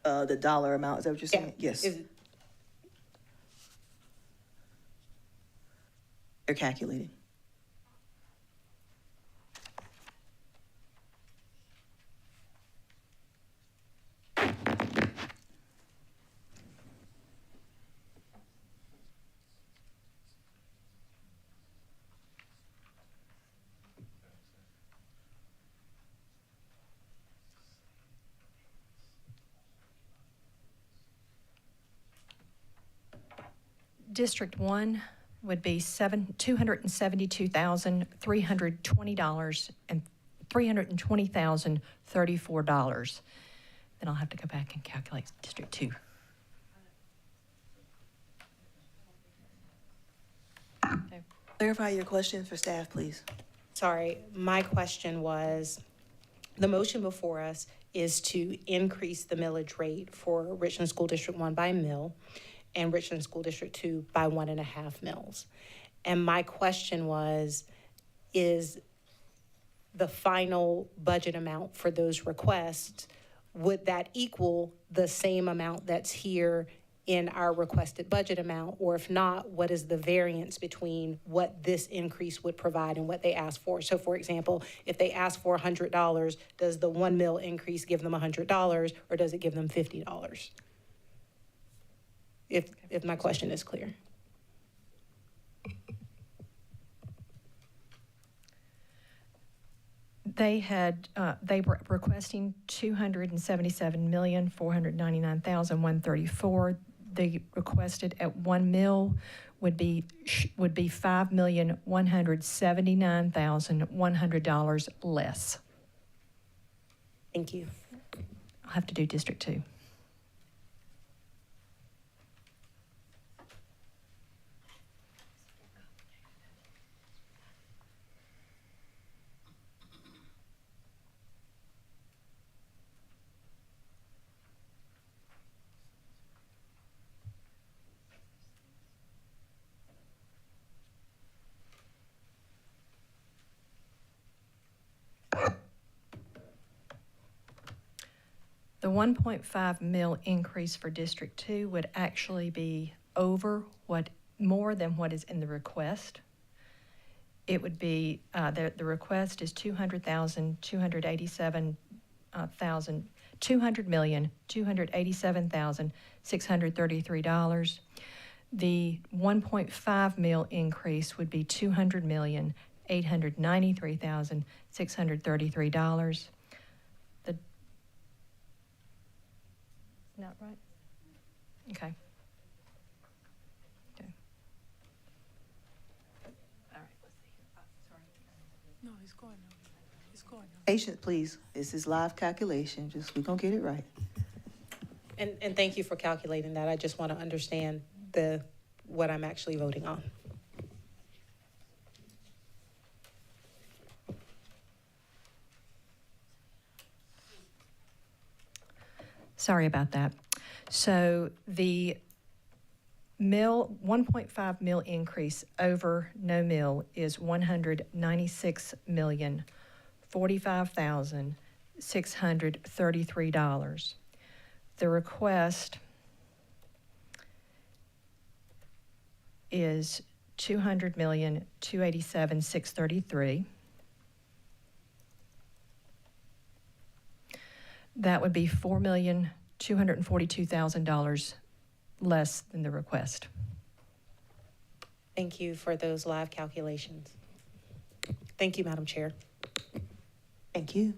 The dollar amount, is that what you're saying? Yes. They're calculating. District 1 would be $272,320 and $320,034. Then I'll have to go back and calculate District 2. Clarify your question for staff, please. Sorry, my question was, the motion before us is to increase the millage rate for Richland School District 1 by mil and Richland School District 2 by 1.5 mils. And my question was, is the final budget amount for those requests, would that equal the same amount that's here in our requested budget amount? Or if not, what is the variance between what this increase would provide and what they asked for? So for example, if they ask for $100, does the 1 mil increase give them $100, or does it give them $50? If my question is clear. They were requesting $277,499,134. They requested at 1 mil would be $5,179,100 less. Thank you. I'll have to do District 2. The 1.5 mil increase for District 2 would actually be more than what is in the request. It would be, the request is $200,287,633. The 1.5 mil increase would be $200,893,633. Not right? Okay. Okay. All right, let's see. Sorry. No, he's going now. He's going now. Patience, please. This is live calculation. Just, we gonna get it right. And thank you for calculating that. I just want to understand what I'm actually voting on. Sorry about that. So the 1.5 mil increase over no mill is $196,045,633. The request is $200,287,633. That would be $4,242,000 less than the request. Thank you for those live calculations. Thank you, Madam Chair. Thank you.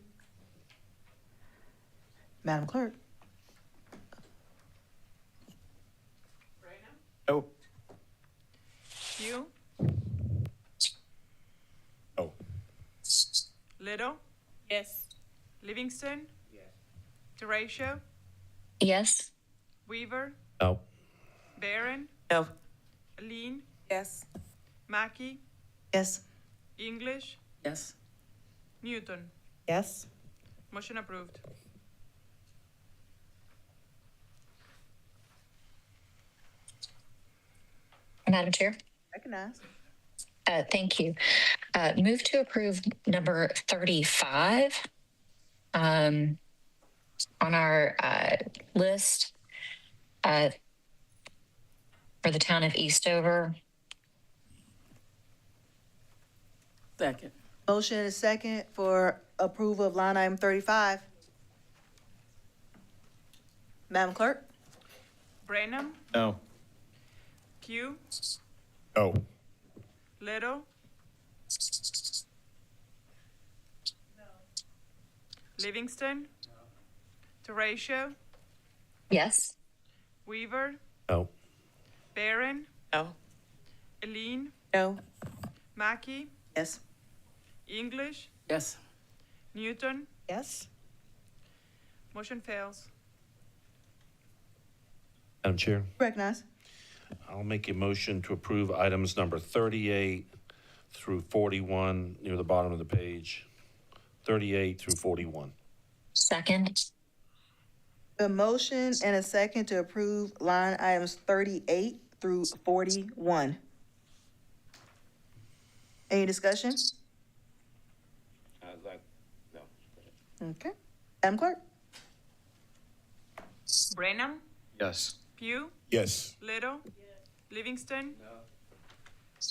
Madam Clerk. Oh, Pugh, Oh. Little, Yes. Livingston. Yes. Teratio, Yes. Weaver, No. Barron, No. Aline, Yes. Mackey, Yes. English, Yes. Newton. Yes. Motion approved. Madam Chair? Recognize. Thank you. Move to approve number 35 on our list for the town of Eastover. Second. Motion and a second for approval of line item 35. Madam Clerk? Brenham, no. Pugh, Oh. Little. Livingston. Teratio, Yes. Weaver, No. Barron, No. Aline, No. Mackey, Yes. English, Yes. Newton. Yes. Motion fails. Madam Chair, Recognize. I'll make a motion to approve items number 38 through 41 near the bottom of the page. 38 through 41. Second. A motion and a second to approve line items 38 through 41. Any discussion? No. Okay. Madam Clerk? Brenham, Yes. Pugh, Yes. Little, Livingston.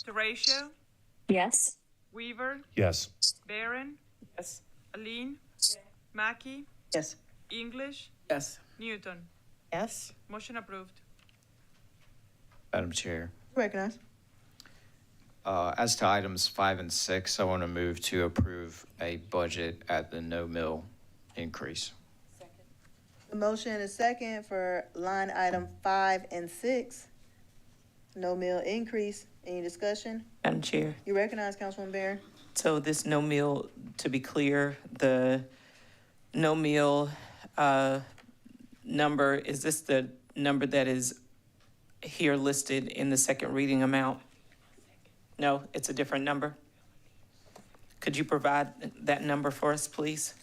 Teratio, Yes. Weaver, Yes. Barron, Yes. Aline, Mackey, Yes. English, Yes. Newton. Yes. Motion approved. Madam Chair. Recognize. As to items 5 and 6, I want to move to approve a budget at the no mill increase. A motion and a second for line item 5 and 6. No mill increase. Any discussion? Madam Chair. You recognize Councilwoman Barron? So this no meal, to be clear, the no meal number, is this the number that is here listed in the second reading amount? No, it's a different number? Could you provide that number for us, please?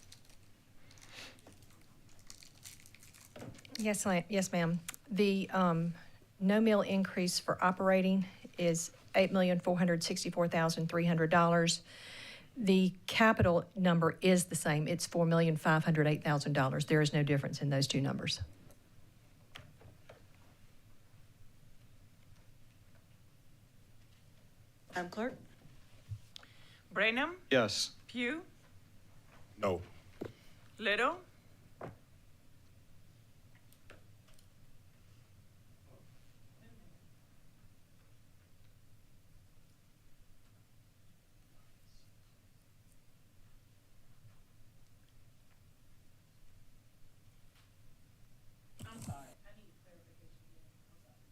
Yes, ma'am. The no mill increase for operating is $8,464,300. The capital number is the same. It's $4,508,000. There is no difference in those two numbers. Madam Clerk? Brenham, Yes. Pugh, No. Little,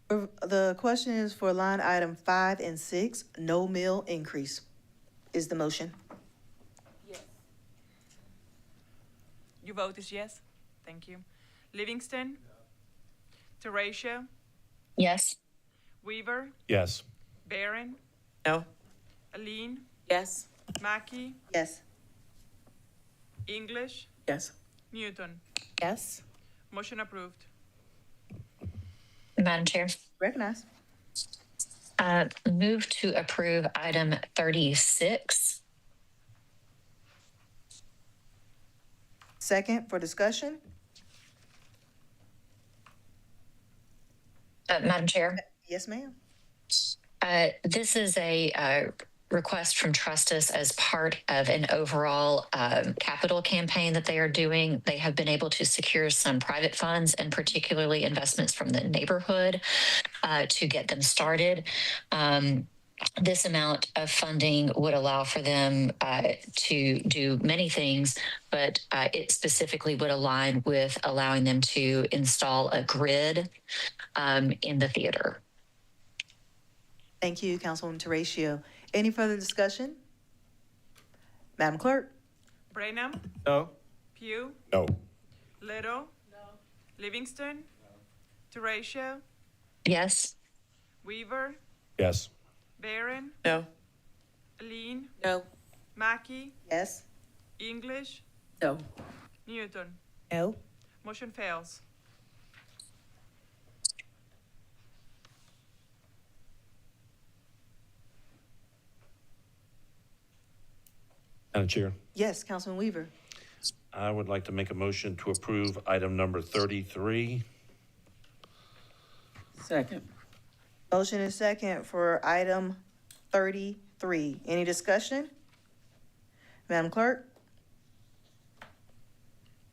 The question is for line item 5 and 6, no mill increase. Is the motion? Your vote is yes? Thank you. Livingston? Teratio? Yes. Weaver? Yes. Barron? No? Aline? Yes. Mackey? Yes. English? Yes. Newton? Yes. Motion approved. Madam Chair, Recognize. move to approve item 36. Second for discussion. Madam Chair, Yes, ma'am. this is a request from Trustus as part of an overall capital campaign that they are doing. They have been able to secure some private funds and particularly investments from the neighborhood to get them started. This amount of funding would allow for them to do many things, but it specifically would align with allowing them to install a grid in the theater. Thank you, Councilwoman Teratio. Any further discussion? Madam Clerk? Brenham? No. Pugh? No. Little? No. Livingston? No. Teratio? Yes. Weaver? Yes. Barron? No? Aline? No? Mackey? Yes. English? No? Newton? No. Motion fails. Madam Chair, Yes, Councilman Weaver. I would like to make a motion to approve item number 33. Second. Motion is second for item 33. Any discussion? Madam Clerk?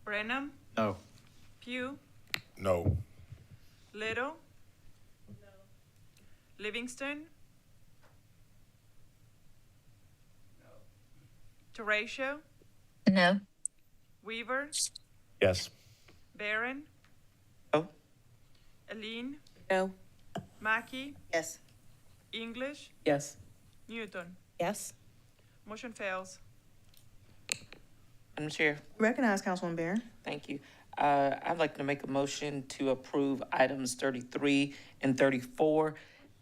Brenham? No. Pugh? No. Little? No. Livingston? No. Teratio? No. Weaver? Yes. Barron? No? Aline? No? Mackey? Yes. English? Yes. Newton? Yes. Motion fails. Madam Chair, Recognize Councilwoman Barron. thank you. I'd like to make a motion to approve items 33 and 34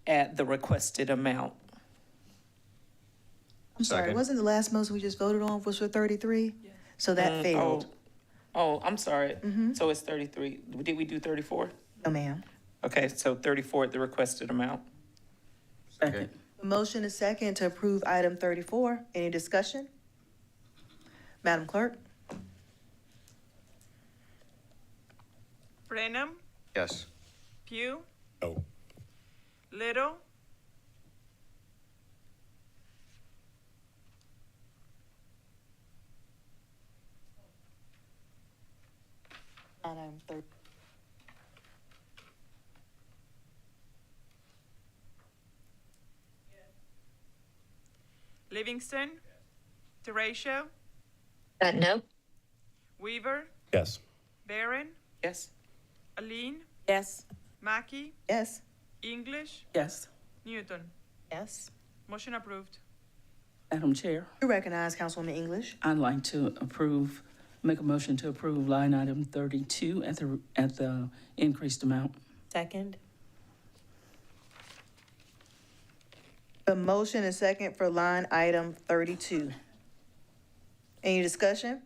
at the requested amount. I'm sorry, Second. wasn't the last motion we just voted on was for 33? So that failed. Oh, I'm sorry. So it's 33. Did we do 34? No, ma'am. Okay, so 34 at the requested amount. Okay. Motion is second to approve item 34. Any discussion? Madam Clerk? Brenham? Yes. Pugh? No. Little? Item 30. Livingston? Teratio? No. Weaver? Yes. Barron? Yes? Aline? Yes. Mackey? Yes. English? Yes. Newton? Yes. Motion approved. Madam Chair, You recognize Councilwoman English. I'd like to make a motion to approve line item 32 at the increased amount. Second. The motion is second for line item 32. Any discussion?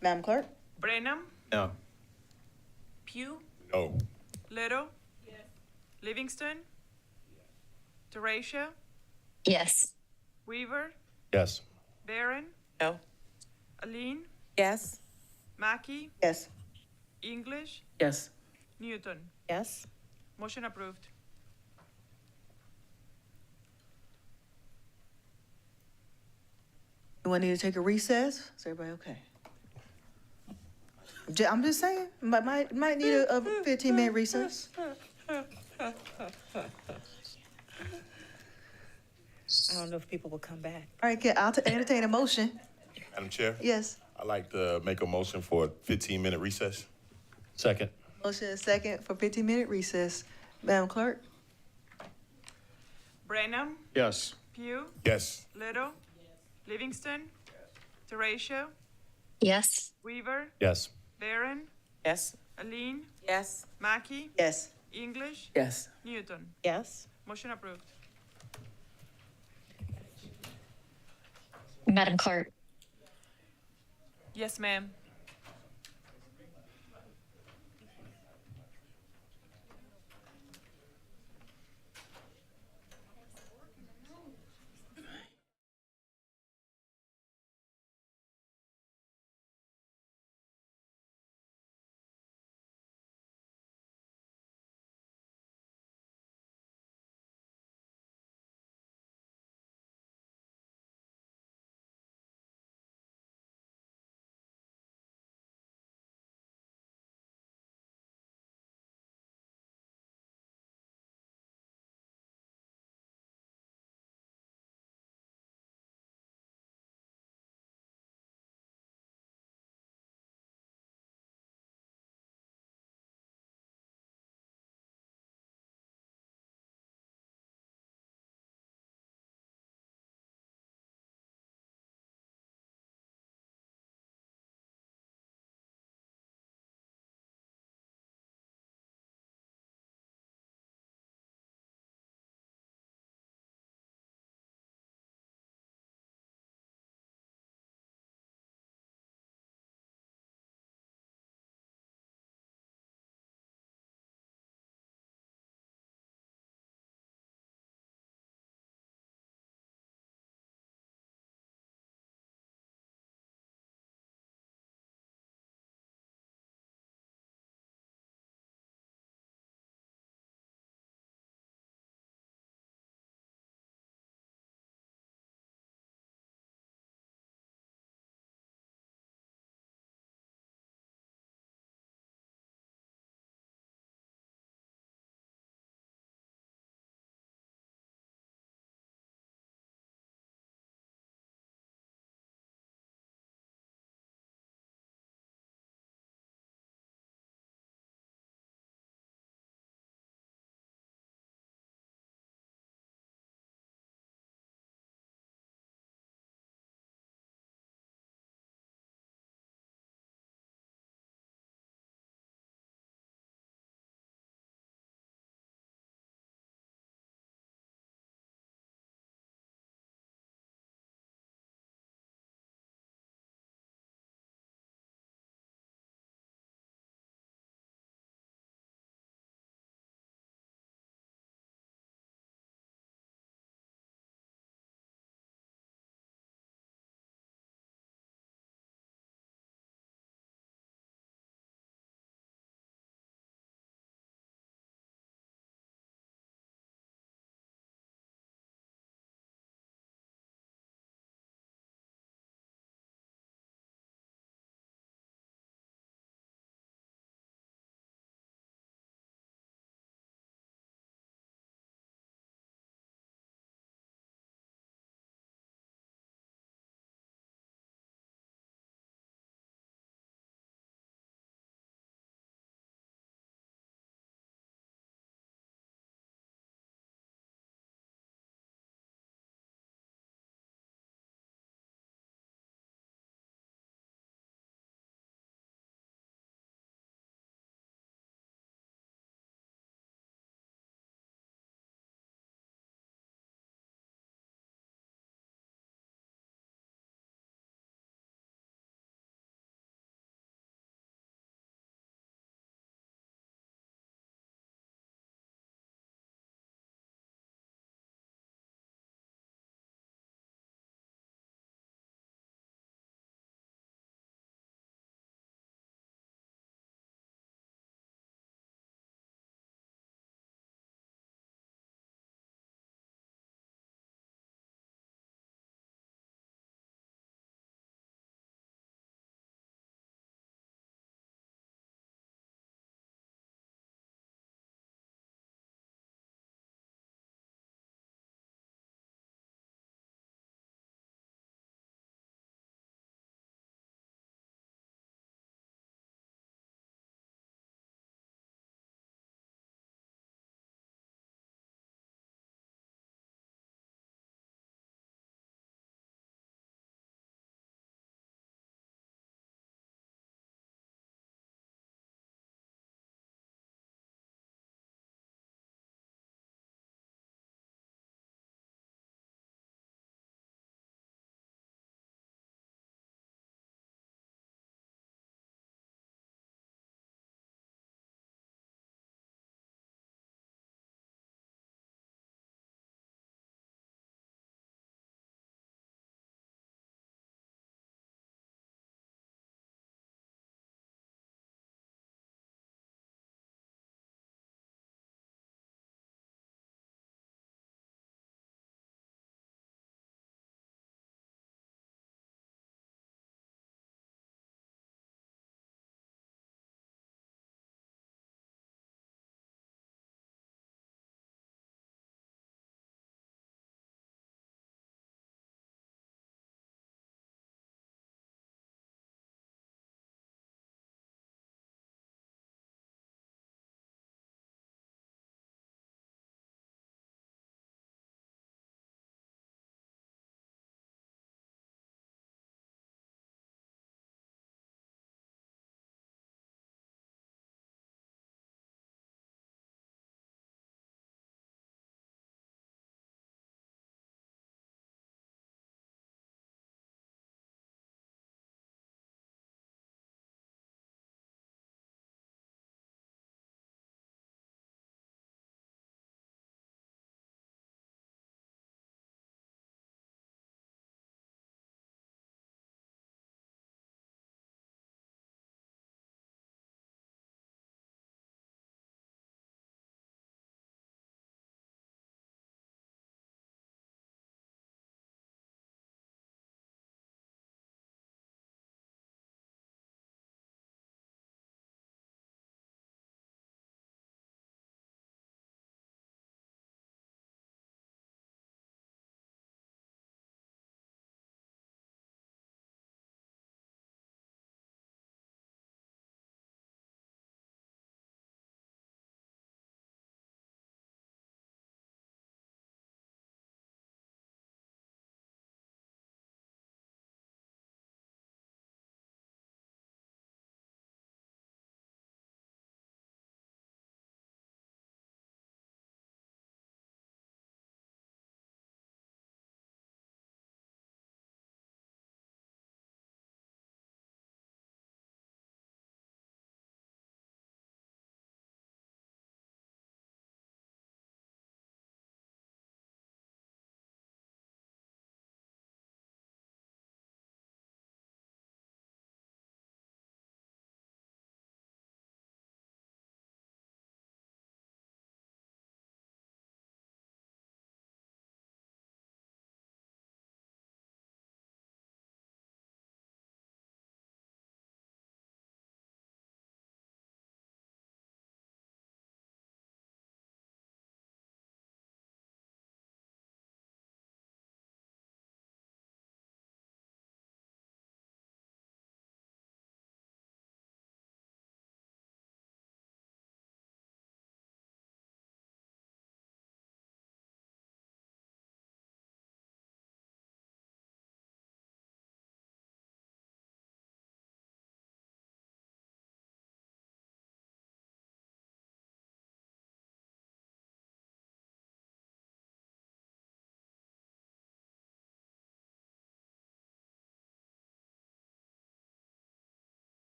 Madam Clerk? Brenham? No. Pugh? No. Little? Yes. Livingston? Teratio? Yes. Weaver? Yes. Barron? No? Aline? Yes. Mackey? Yes. English? Yes. Newton? Yes. Motion approved. Anyone need to take a recess? Is everybody okay? I'm just saying, might need a 15-minute recess. I don't know if people will come back. All right, I'll entertain a motion. Madam Chair? Yes. I'd like to make a motion for a 15-minute recess. Second. Motion and second for 15-minute recess. Madam Clerk? Brenham, Yes. Pugh, Yes. Little, Livingston, Teratio, Yes. Weaver, Yes. Barron, Yes? Aline, Yes. Mackey, Yes. English, Yes. Newton. Yes. Motion approved. Madam Clerk. Yes, ma'am.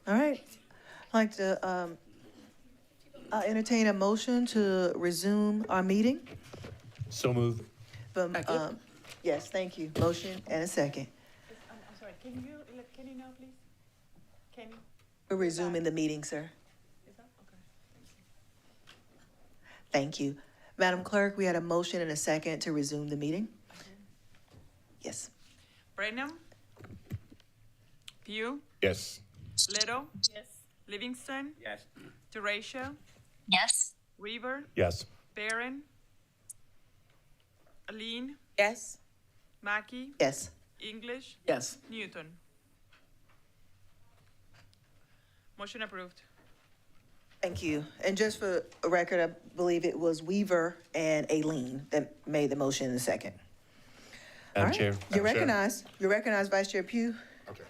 All right. I'd like to entertain a motion to resume our meeting. So move. From, yes, thank you. Motion and a second. I'm sorry, can you now, please? Can you? We're resuming the meeting, sir. Is that, okay. Thank you. Madam Clerk, we had a motion and a second to resume the meeting. Yes. Brenham? Pugh? Yes. Little? Yes. Livingston? Yes. Teratio? Yes. Weaver? Yes. Barron? Aline? Yes. Mackey? Yes. English? Yes. Newton? Motion approved. Thank you. And just for a record, I believe it was Weaver and Aileen that made the motion in a second. All Madam right. Chair. You're Madam Chair. recognized. You're recognized, Vice Chair Pugh. Okay.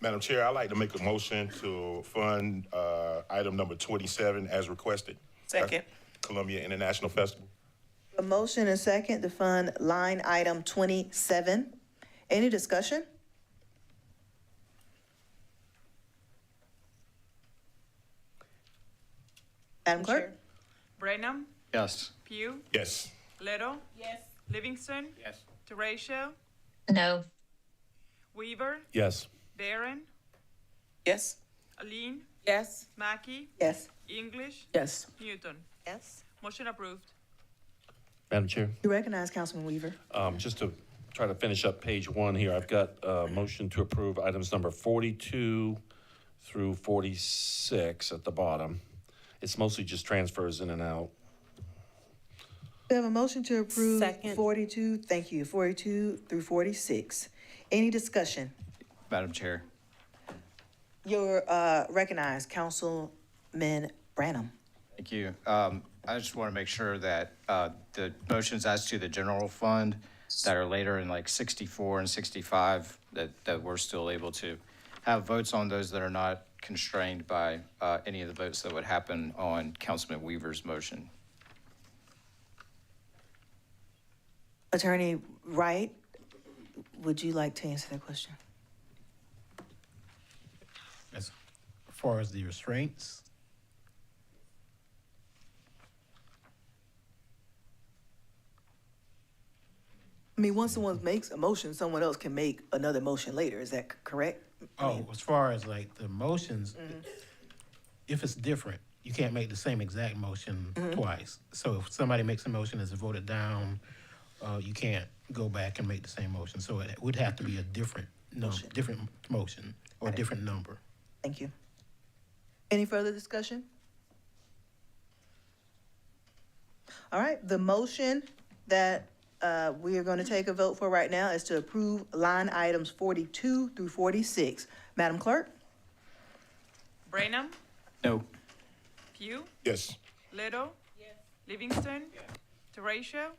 Madam Chair, I'd like to make a motion to fund item number 27 as requested. Second. Columbia International Festival. A motion and a second to fund line item 27. Any discussion? Madam Clerk? Brenham? Yes. Pugh? Yes. Little? Yes. Livingston? Yes. Teratio? No. Weaver? Yes. Barron? Yes. Aline? Yes. Mackey? Yes. English? Yes. Newton? Yes. Motion approved. Madam Chair. You recognize Councilman Weaver. Just to try to finish up page 1 here, I've got a motion to approve items number 42 through 46 at the bottom. It's mostly just transfers in and out. We have a motion to approve Second. 42, thank you, 42 through 46. Any discussion? Madam Chair. You're recognized, Councilman Branham. Thank you. I just want to make sure that the motions as to the general fund that are later in like 64 and 65, that we're still able to have votes on those that are not constrained by any of the votes that would happen on Councilman Weaver's motion. Attorney Wright, would you like to answer that question? As far as the restraints, I mean, once someone makes a motion, someone else can make another motion later. Is that correct? oh, as far as like the motions, if it's different, you can't make the same exact motion twice. So if somebody makes a motion that's voted down, you can't go back and make the same motion. So it would have to be a different different motion or a different number. Thank you. Any further discussion? All right, the motion that we are going to take a vote for right now is to approve line items 42 through 46. Madam Clerk? Brenham? No. Pugh? Yes. Little? Yes. Livingston? Teratio?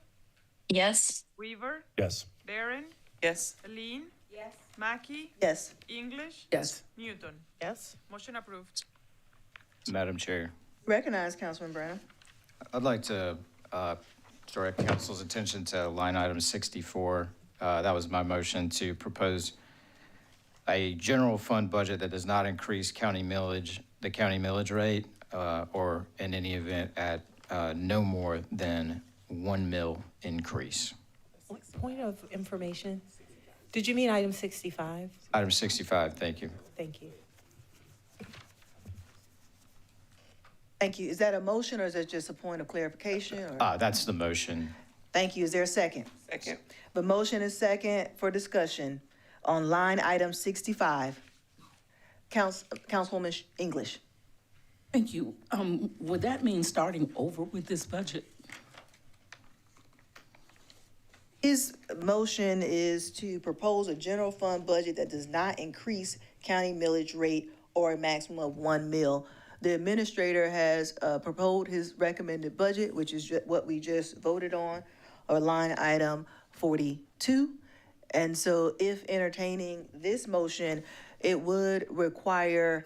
Yes. Weaver? Yes. Barron? Yes. Aline? Yes. Mackey? Yes. English? Yes. Newton? Yes. Motion approved. Madam Chair. Recognize Councilman Branham. I'd like to direct council's attention to line item 64. That was my motion to propose a general fund budget that does not increase the county millage rate, or in any event at no more than 1 mil increase. Point of information. Did you mean item 65? Item 65, thank you. Thank you. Thank you. Is that a motion or is it just a point of clarification? Or? That's the motion. Thank you. Is there a second? Second. The motion is second for discussion on line item 65. Councilwoman English. Thank you. Would that mean starting over with this budget? His motion is to propose a general fund budget that does not increase county millage rate or a maximum of 1 mil. The administrator has proposed his recommended budget, which is what we just voted on, or line item 42. And so if entertaining this motion, it would require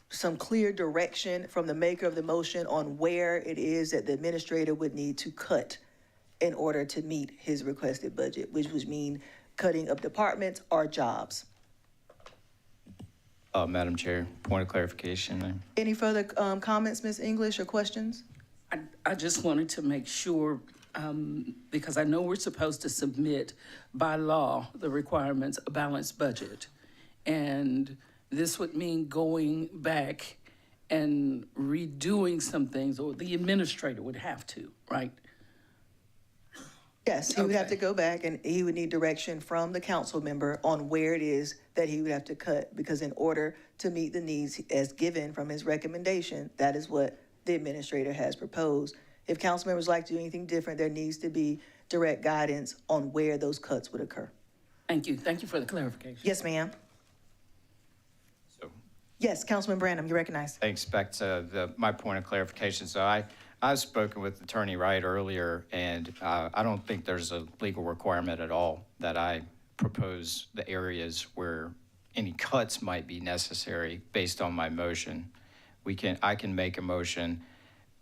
some clear direction from the maker of the motion on where it is that the administrator would need to cut in order to meet his requested budget, which would mean cutting of departments or jobs. Madam Chair, point of clarification. Any further comments, Ms. English, or questions? I just wanted to make sure, because I know we're supposed to submit by law the requirements of balanced budget. And this would mean going back and redoing some things, or the administrator would have to, right? Yes, he would have to go back and he would need direction from the council member on where it is that he would have to cut, because in order to meet the needs as given from his recommendation, that is what the administrator has proposed. If council members like to do anything different, there needs to be direct guidance on where those cuts would occur. Thank you. Thank you for the clarification. Yes, ma'am. So, Yes, Councilman Branham, you recognize. thanks, back to my point of clarification. So I've spoken with Attorney Wright earlier, and I don't think there's a legal requirement at all that I propose the areas where any cuts might be necessary based on my motion. I can make a motion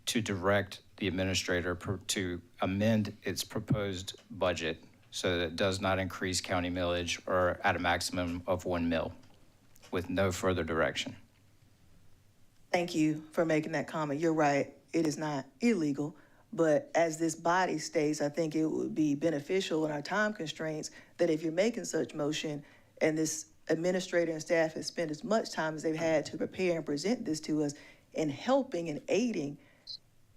to direct the administrator to amend its proposed budget so that it does not increase county millage or at a maximum of 1 mil with no further direction. Thank you for making that comment. You're right, it is not illegal, but as this body states, I think it would be beneficial in our time constraints that if you're making such motion and this administrator and staff has spent as much time as they've had to prepare and present this to us in helping and aiding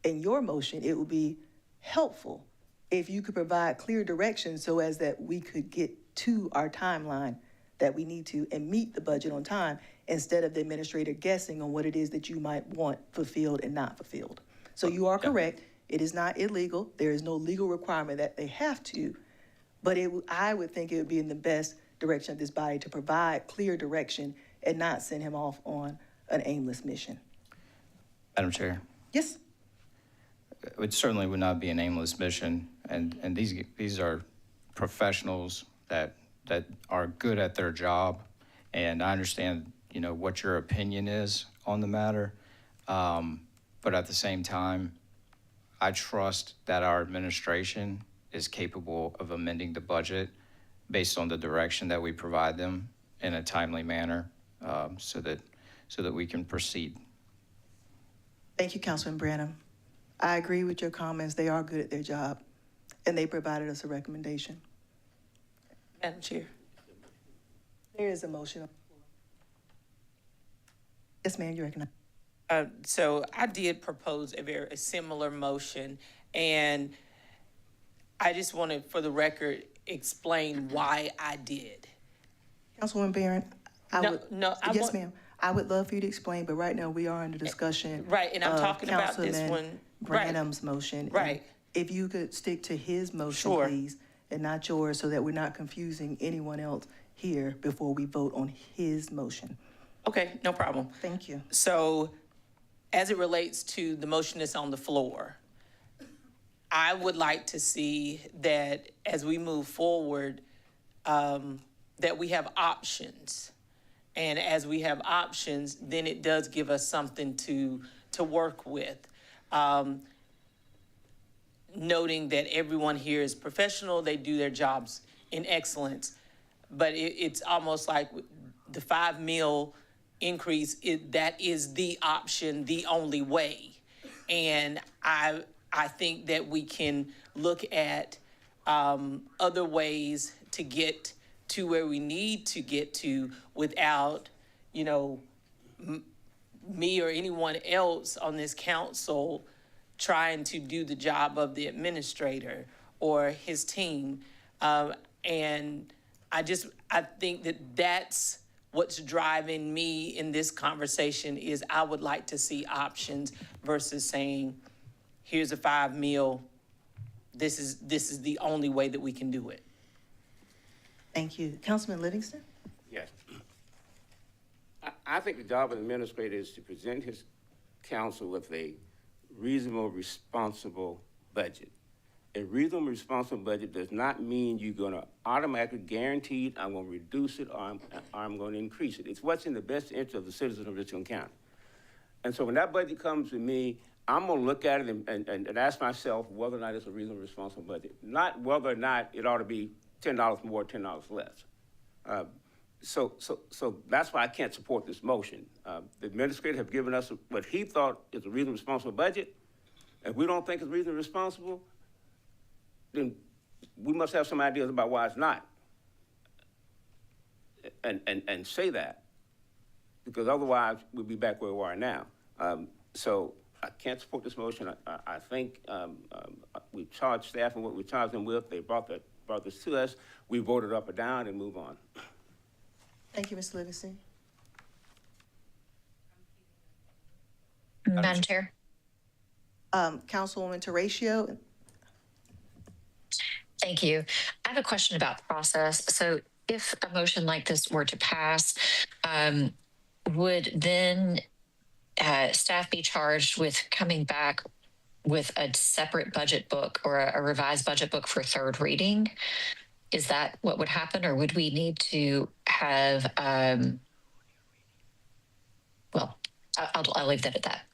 in your motion, it would be helpful if you could provide clear direction so as that we could get to our timeline that we need to and meet the budget on time instead of the administrator guessing on what it is that you might want fulfilled and not fulfilled. So you are correct. It is not illegal. There is no legal requirement that they have to, but I would think it would be in the best direction of this body to provide clear direction and not send him off on an aimless mission. Madam Chair, Yes? it certainly would not be an aimless mission, and these are professionals that are good at their job, and I understand, what your opinion is on the matter, but at the same time, I trust that our administration is capable of amending the budget based on the direction that we provide them in a timely manner, so that we can proceed. Thank you, Councilman Branham. I agree with your comments. They are good at their job, and they provided us a recommendation. Madam Chair. There is a motion. Yes, ma'am, you recognize. So I did propose a similar motion, and I just wanted, for the record, explain why I did. Councilwoman Barron, Yes, ma'am. I would love for you to explain, but right now we are under discussion. Right, and I'm of talking about this Councilman one. Branham's motion. Right. If you could stick to his motion, Sure. please, and not yours, so that we're not confusing anyone else here before we vote on his motion. Okay, no problem. Thank you. So, as it relates to the motion that's on the floor, I would like to see that as we move forward, that we have options. And as we have options, then it does give us something to work with. Noting that everyone here is professional, they do their jobs in excellence, but it's almost like the 5 mil increase, that is the option, the only way. And I think that we can look at other ways to get to where we need to get to without, me or anyone else on this council trying to do the job of the administrator or his team. And I think that that's what's driving me in this conversation is I would like to see options versus saying, here's a 5 mil, this is the only way that we can do it. Thank you. Councilman Livingston? Yes. I think the job of the administrator is to present his council with a reasonable, responsible budget. A reasonable, responsible budget does not mean you're going to automatically guarantee I'm going to reduce it or I'm going to increase it. It's what's in the best interest of the citizens of Richland County. And so when that budget comes to me, I'm gonna look at it and ask myself whether or not it's a reasonable, responsible budget. Not whether or not it ought to be $10 more, $10 less. So that's why I can't support this motion. The administrator have given us what he thought is a reasonable, responsible budget. If we don't think it's reasonably responsible, then we must have some ideas about why it's not. And say that, because otherwise we'll be back where we are now. So I can't support this motion. I think we charged staff and what we charged them with. They brought this to us. We voted up or down and move on. Thank you, Mr. Livingston. Madam Chair. Councilwoman Horatio. Thank you. I have a question about process. So if a motion like this were to pass, would then staff be charged with coming back with a separate budget book or a revised budget book for third reading? Is that what would happen, or would we need to have, well, I'll leave that at that.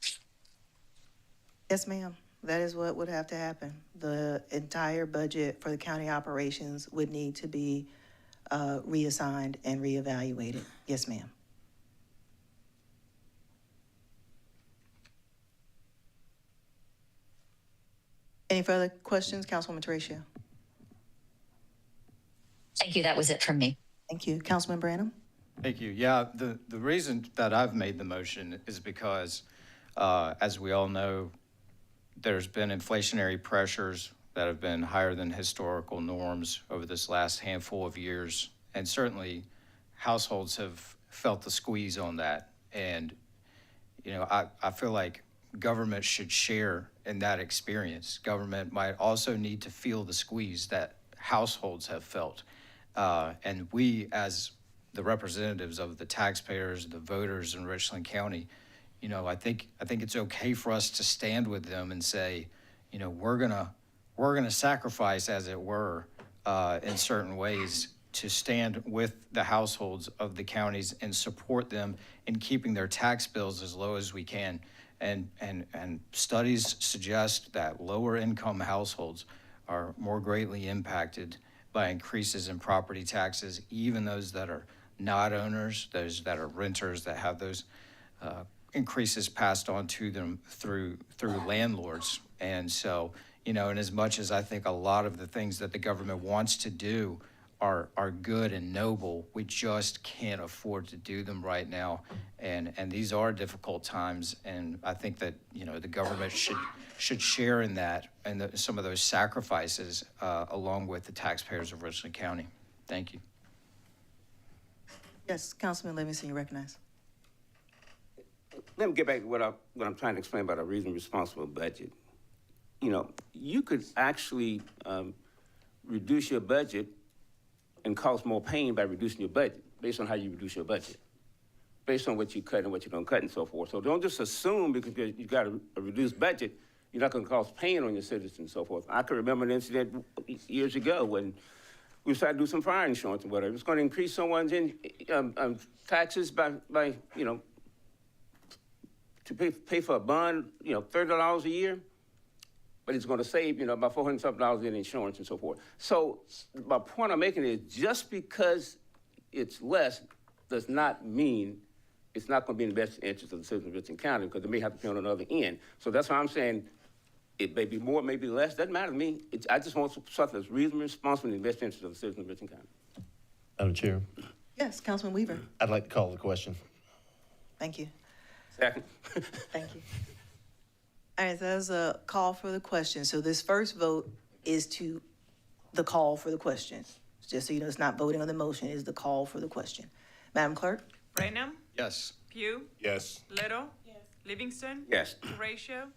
Yes, ma'am. That is what would have to happen. The entire budget for the county operations would need to be reassigned and reevaluated. Yes, ma'am. Any further questions, Councilwoman Horatio? Thank you. That was it from me. Thank you. Councilman Branham? Thank you. Yeah, the reason that I've made the motion is because, as we all know, there's been inflationary pressures that have been higher than historical norms over this last handful of years. And certainly households have felt the squeeze on that. And, you know, I feel like government should share in that experience. Government might also need to feel the squeeze that households have felt. And we, as the representatives of the taxpayers, the voters in Richland County, you know, I think it's okay for us to stand with them and say, you know, we're gonna sacrifice, as it were, in certain ways, to stand with the households of the counties and support them in keeping their tax bills as low as we can. And studies suggest that lower income households are more greatly impacted by increases in property taxes, even those that are not owners, those that are renters that have those increases passed on to them through landlords. And so, you know, and as much as I think a lot of the things that the government wants to do are good and noble, we just can't afford to do them right now. And these are difficult times, and I think that, you know, the government should share in that and some of those sacrifices along with the taxpayers of Richland County. Thank you. Yes, Councilman Livingston, you recognize. Let me get back to what I'm trying to explain about a reasonable, responsible budget. You know, you could actually reduce your budget and cause more pain by reducing your budget based on how you reduce your budget, based on what you cut and what you don't cut and so forth. So don't just assume because you got a reduced budget, you're not gonna cause pain on your citizens and so forth. I can remember an incident years ago when we decided to do some fire insurance or whatever. It was gonna increase someone's taxes by, you know, to pay for a bond, you know, $30 a year. But it's going to save, you know, about $400 in insurance and so forth. So my point I'm making is just because it's less does not mean it's not going to be in the best interest of the citizens of Richland County, because they may have to pay on another end. So that's why I'm saying it may be more, it may be less. Doesn't matter to me. I just want something that's reasonably responsible in the best interest of the citizens of Richland County. Madam Chair, Yes, Councilman Weaver. I'd like to call the question. Thank you. Second. Thank you. All right, so that was a call for the question. So this first vote is to the call for the question. Just so you know, it's not voting on the motion, it's the call for the question. Madam Clerk? Branham, Yes. Pugh, Yes. Little, Livingston, Yes. Horatio,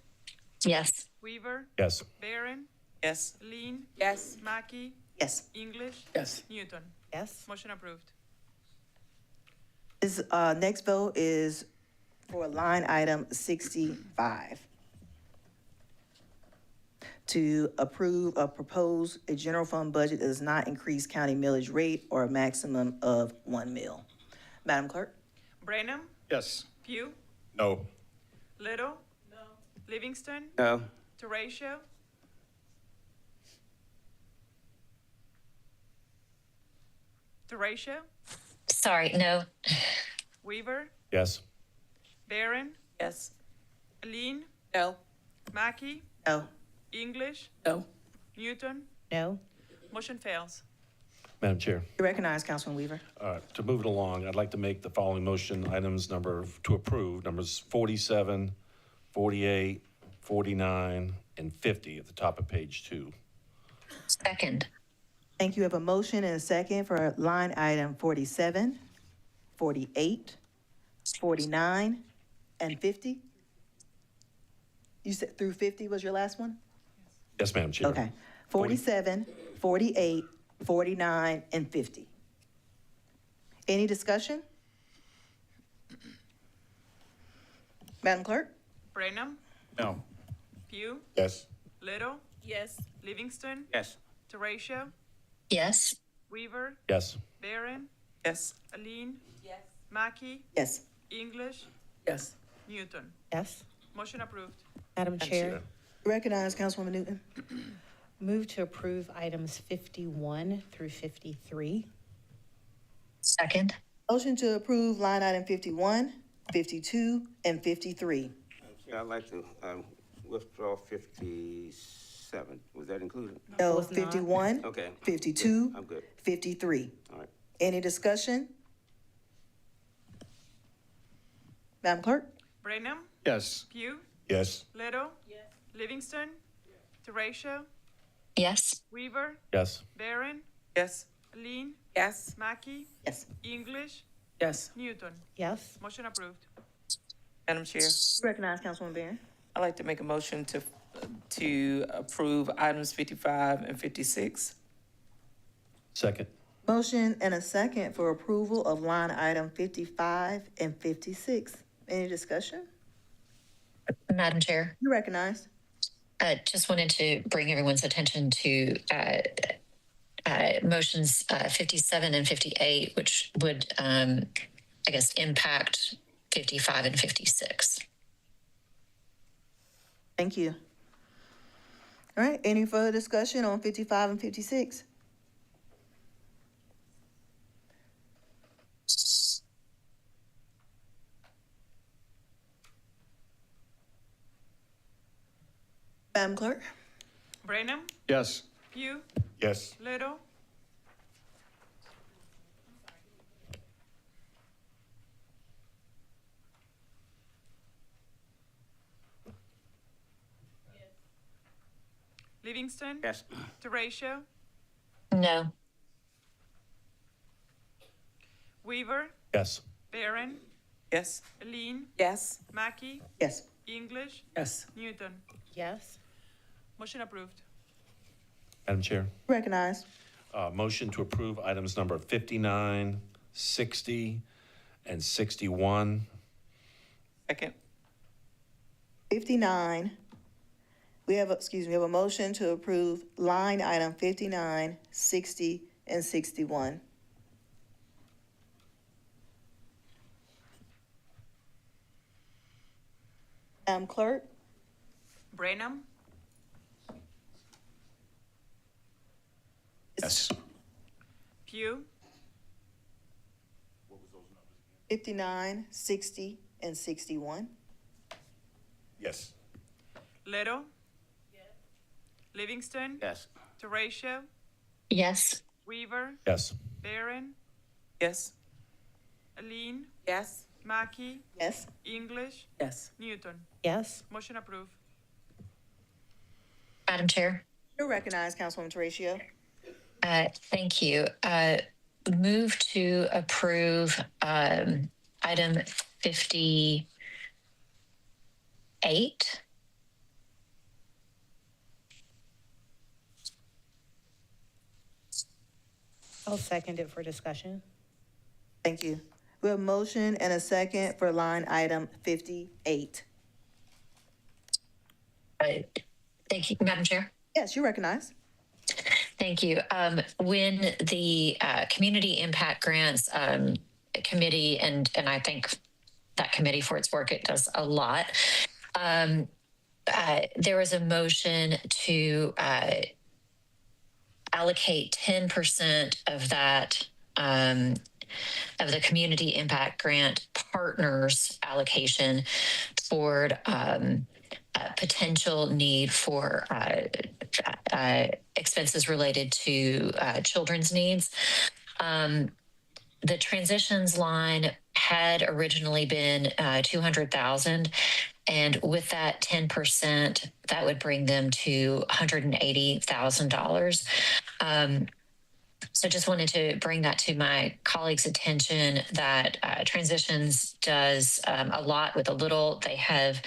Yes. Weaver, Yes. Barron, Yes. Lean, Yes. Mackey, Yes. English, Yes. Newton. Yes. Motion approved. This next vote is for line item 65. To approve or propose a general fund budget that does not increase county millage rate or a maximum of 1 mil. Madam Clerk? Branham, Yes. Pugh, No. Little? No. Livingston? No. Teratio? Teratio? Sorry, no. Weaver? Yes. Barron? Yes. Aline? No. Mackey? No. English? No. Newton? No? Motion fails. Madam Chair. You recognize Councilman Weaver. To move it along, I'd like to make the following motion items to approve, numbers 47, 48, 49, and 50 at the top of page 2. Second. Thank you. We have a motion and a second for line item 47, 48, 49, and 50. You said through 50 was your last one? Yes, Madam Chair. Okay. 47, 48, 49, and 50. Any discussion? Madam Clerk? Brenham? No. Pugh? Yes. Little? Yes. Livingston? Yes. Teratio? Yes. Weaver? Yes. Barron? Yes. Aline? Yes. Mackey? Yes. English? Yes. Newton? Yes? Motion approved. Madam Chair, Recognize Councilwoman Newton. move to approve items 51 through 53. Second. Motion to approve line item 51, 52, and 53. Yeah, I'd like to withdraw 57. Was that included? No, Was not. 51, Okay. 52, I'm good. 53. All right. Any discussion? Madam Clerk? Brenham? Yes. Pugh? Yes. Little? Yes. Livingston? Teratio? Yes. Weaver? Yes. Barron? Yes. Aline? Yes. Mackey? Yes. English? Yes. Newton? Yes? Motion approved. Madam Chair, Recognize Councilwoman Barron. I'd like to make a motion to approve items 55 and 56. Second. Motion and a second for approval of line item 55 and 56. Any discussion? Madam Chair, You recognize. just wanted to bring everyone's attention to motions 57 and 58, which would, I guess, impact 55 and 56. Thank you. All right, any further discussion on 55 and 56? Madam Clerk? Brenham? Yes. Pugh? Yes. Little? Livingston? Yes. Teratio? No. Weaver? Yes. Barron? Yes. Aline? Yes. Mackey? Yes. English? Yes. Newton? Yes? Motion approved. Madam Chair. Recognize. Motion to approve items number 59, 60, and 61. Second. 59. We have a motion to approve line item 59, 60, and 61. Madam Clerk? Brenham? Yes. Pugh? 59, 60, and 61. Yes. Little? Livingston? Yes. Teratio? Yes. Weaver? Yes. Barron? Yes. Aline? Yes. Mackey? Yes. English? Yes. Newton? Yes? Motion approved. Madam Chair. You recognize Councilwoman Teratio. Thank you. Move to approve item 58. I'll second it for discussion. Thank you. We have a motion and a second for line item 58. Thank you, Madam Chair. Yes, you recognize. Thank you. When the Community Impact Grants Committee, and I think that committee for its work. It does a lot. There was a motion to allocate 10% of that, of the community impact grant partners allocation toward potential need for expenses related to children's needs. The transitions line had originally been 200,000, and with that 10%, that would bring them to $180,000. So just wanted to bring that to my colleagues' attention that Transitions does a lot with a little. They have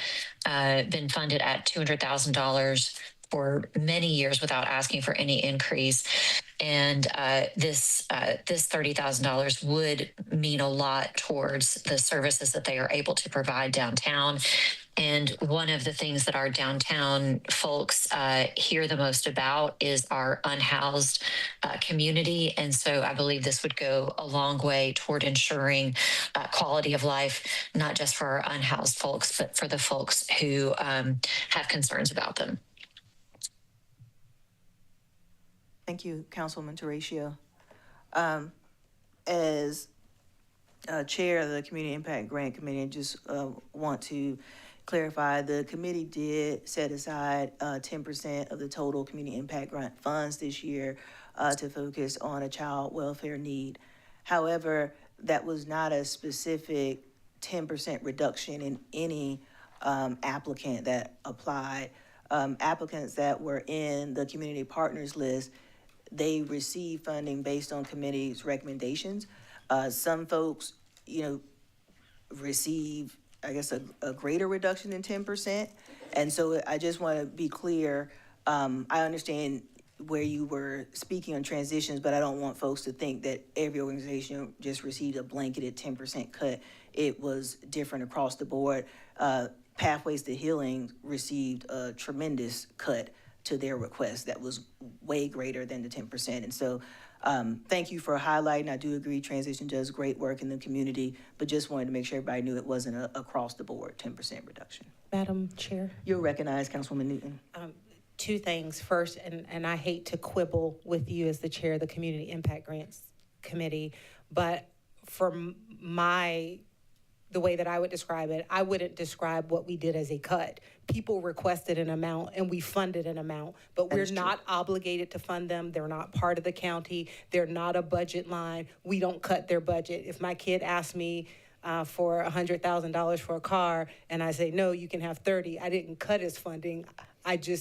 been funded at $200,000 for many years without asking for any increase. And this $30,000 would mean a lot towards the services that they are able to provide downtown. And one of the things that our downtown folks hear the most about is our unhoused community. And so I believe this would go a long way toward ensuring quality of life, not just for our unhoused folks, but for the folks who have concerns about them. Thank you, Councilwoman Tereshio. As chair of the Community Impact Grant Committee, I just want to clarify, the committee did set aside 10% of the total community impact grant funds this year to focus on a child welfare need. However, that was not a specific 10% reduction in any applicant that applied. Applicants that were in the community partners list, they received funding based on committee's recommendations. Some folks, receive, I guess, a greater reduction than 10%. And so I just want to be clear. I understand where you were speaking on transitions, but I don't want folks to think that every organization just received a blanketed 10% cut. It was different across the board. Pathways to Healing received a tremendous cut to their request that was way greater than the 10%. And so thank you for highlighting. I do agree Transition does great work in the community, but just wanted to make sure everybody knew it wasn't a across the board 10% reduction. Madam Chair? You're recognized, Councilwoman Newton. Two things. First, and I hate to quibble with you as the chair of the Community Impact Grants Committee, but for the way that I would describe it, I wouldn't describe what we did as a cut. People requested an amount and we funded an amount, but we're not obligated to fund them. They're not part of the county. They're not a budget line. We don't cut their budget. If my kid asks me for $100,000 for a car and I say, no, you can have 30, I didn't cut his funding.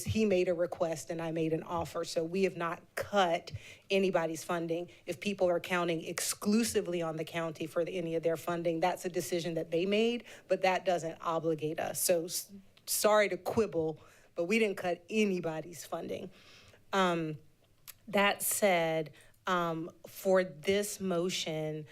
He made a request and I made an offer. So we have not cut anybody's funding. If people are counting exclusively on the county for any of their funding, that's a decision that they made, but that doesn't obligate us. So sorry to quibble, but we didn't cut anybody's funding. That said, for this motion,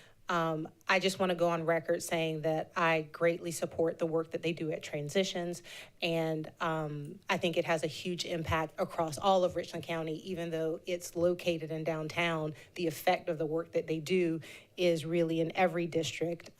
I just want to go on record saying that I greatly support the work that they do at Transitions, and I think it has a huge impact across all of Richland County. Even though it's located in downtown, the effect of the work that they do is really in every district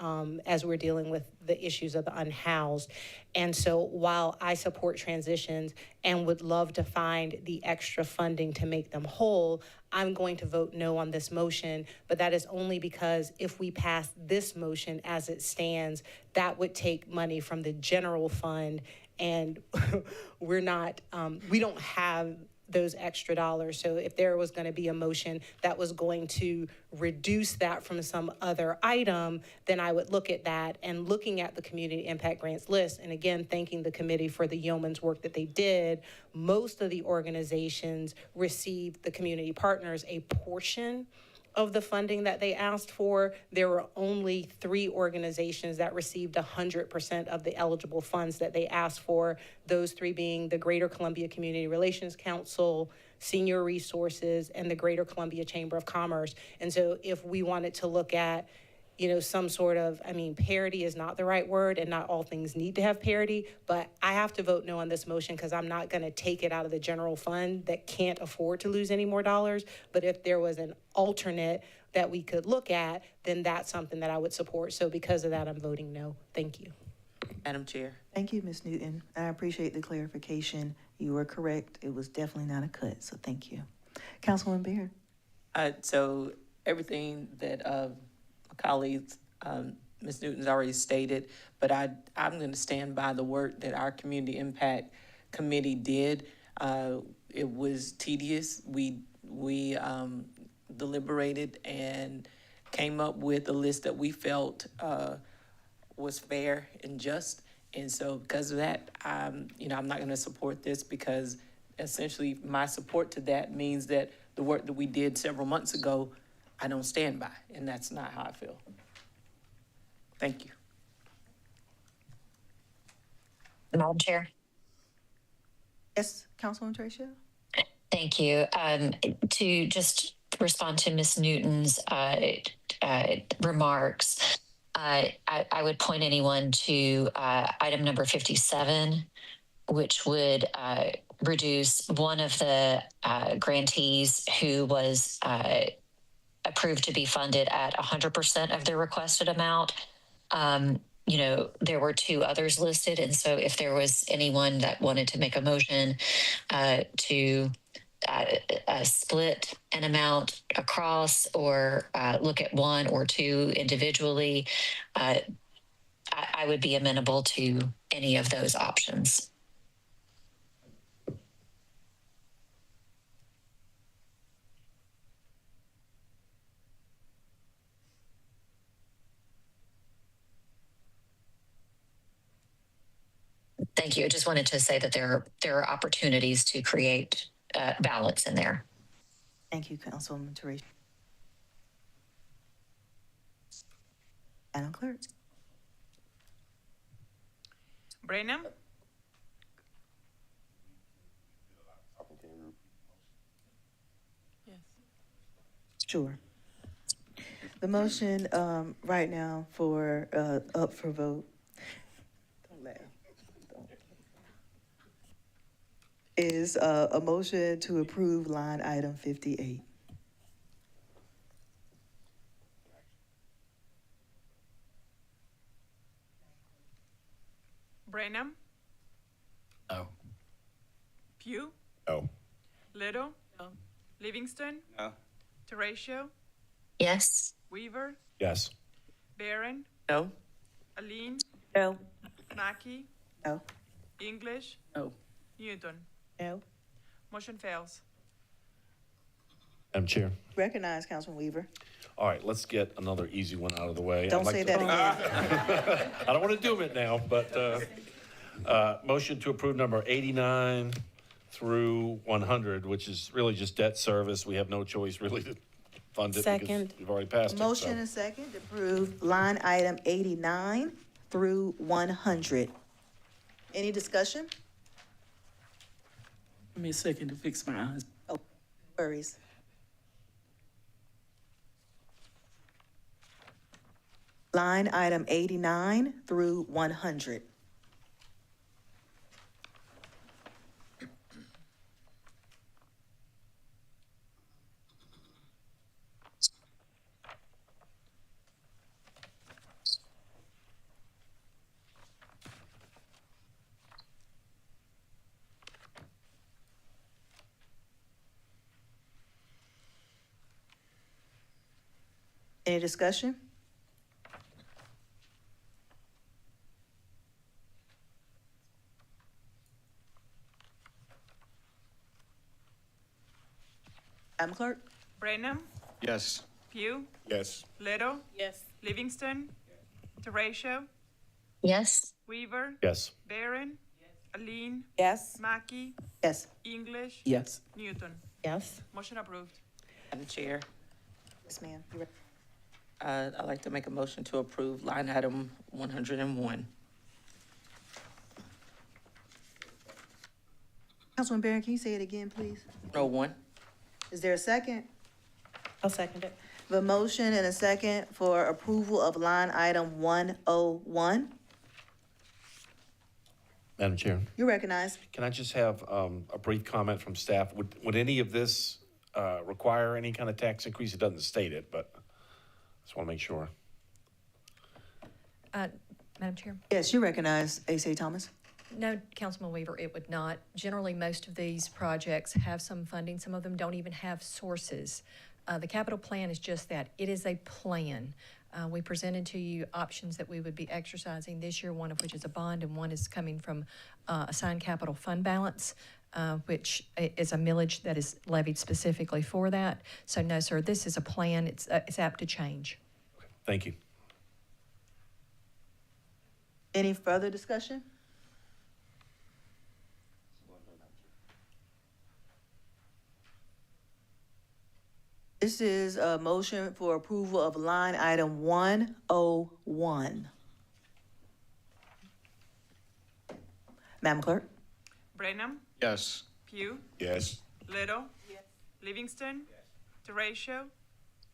as we're dealing with the issues of the unhoused. And so while I support Transitions and would love to find the extra funding to make them whole, I'm going to vote no on this motion, but that is only because if we pass this motion as it stands, that would take money from the general fund, and we don't have those extra dollars. So if there was going to be a motion that was going to reduce that from some other item, then I would look at that. And looking at the community impact grants list, and again, thanking the committee for the yeoman's work that they did, most of the organizations received, the community partners, a portion of the funding that they asked for. There were only 3 organizations that received 100% of the eligible funds that they asked for, those 3 being the Greater Columbia Community Relations Council, Senior Resources, and the Greater Columbia Chamber of Commerce. And so if we wanted to look at some sort of, parity is not the right word, and not all things need to have parity, but I have to vote no on this motion because I'm not going to take it out of the general fund that can't afford to lose any more dollars. But if there was an alternate that we could look at, then that's something that I would support. So because of that, I'm voting no. Thank you. Madam Chair. Thank you, Ms. Newton. I appreciate the clarification. You were correct. It was definitely not a cut, so thank you. Councilwoman Beard. So everything that my colleagues, Ms. Newton's already stated, but I'm going to stand by the work that our Community Impact Committee did. It was tedious. We deliberated and came up with a list that we felt was fair and just. And so because of that, I'm not going to support this, because essentially my support to that means that the work that we did several months ago, I don't stand by, and that's not how I feel. Thank you. Madam Chair. Yes, Councilwoman Tricia? Thank you. To just respond to Ms. Newton's remarks, I would point anyone to item number 57, which would reduce one of the grantees who was approved to be funded at 100% of the requested amount. There were two others listed, and so if there was anyone that wanted to make a motion to split an amount across, or look at one or two individually, I would be amenable to any of those options. Thank you. I just wanted to say that there are opportunities to create balance in there. Thank you, Councilwoman Tricia. Madam Clerk. Brenham, Sure. The motion right now for up for vote. Don't laugh. Is a motion to approve line item 58. Brenham, No. Pugh, No. Little, Livingston, No. Teratio, Yes. Weaver, Yes. Barron, No? Aline, No. Mackey, No. English, No. Newton. No. Motion fails. Madam Chair. Recognize Councilman Weaver. All right, let's get another easy one out of the way. Don't say that again. I don't want to do it now, but motion to approve number 89 through 100, which is really just debt service. We have no choice really to fund it because Second. we've already passed it. Motion so. and second to approve line item 89 through 100. Any discussion? Give me a second to fix my eyes. Oh, worries. Line item 89 through 100. Any discussion? Madam Clerk? Brenham, Yes. Pugh, Yes. Little, Yes. Livingston, Teratio, Yes. Weaver, Yes. Barron, Aline, Yes. Mackey, Yes. English, Yes. Newton. Yes. Motion approved. Madam Chair, Yes, ma'am. You're right. I'd like to make a motion to approve line item 101. Councilman Barron, can you say it again, please? No one? Is there a second? I'll second it. The motion and a second for approval of line item 101. Madam Chair, You recognize. can I just have a brief comment from staff? Would any of this require any kind of tax increase? It doesn't state it, but Just want to make sure. Madam Chair? Yes, you recognize ACA Thomas. No, Councilman Weaver, it would not. Generally, most of these projects have some funding. Some of them don't even have sources. The capital plan is just that. It is a plan. We presented to you options that we would be exercising this year, one of which is a bond, and one is coming from assigned capital fund balance, which is a millage that is levied specifically for that. So no, sir, this is a plan. It's apt to change. Thank you. Any further discussion? This is a motion for approval of line item 101. Madam Clerk? Brenham, Yes. Pugh, Yes. Little, Livingston, Teratio,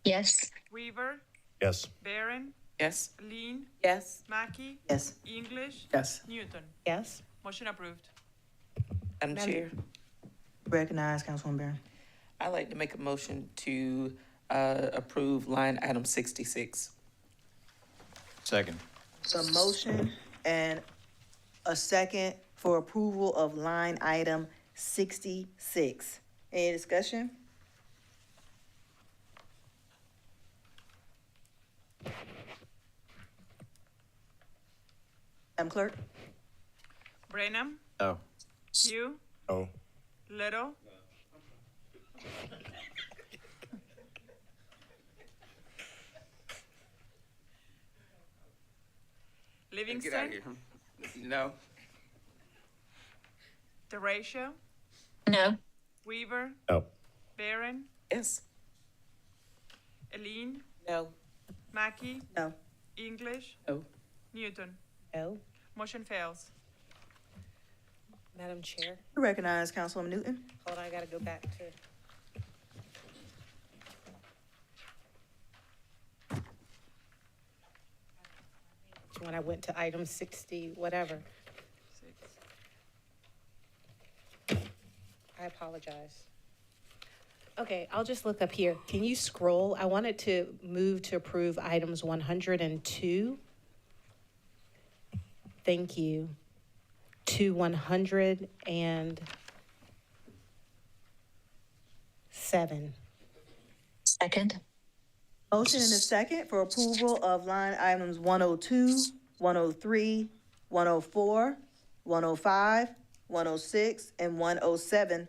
Yes. Weaver, Yes. Barron, Yes. Lean, Yes. Mackey, Yes. English, Yes. Newton. Yes. Motion approved. Madam Chair, Recognize Councilwoman Barron. I'd like to make a motion to approve line item 66. Second. A motion and a second for approval of line item 66. Any discussion? Madam Clerk? Brenham, No. Pugh, No. Little, Livingston, No. Teratio, No. Weaver, No. Barron, Yes. Lean, No. Mackey, No. English, No. Newton. No. Motion fails. Madam Chair, Recognize Councilwoman Newton. hold on, I gotta go back to. When I went to item 60, whatever. I apologize. Okay, I'll just look up here. Can you scroll? I wanted to move to approve items 102. Thank you. To 107. Second. Motion and a second for approval of line items 102, 103, 104, 105, 106, and 107.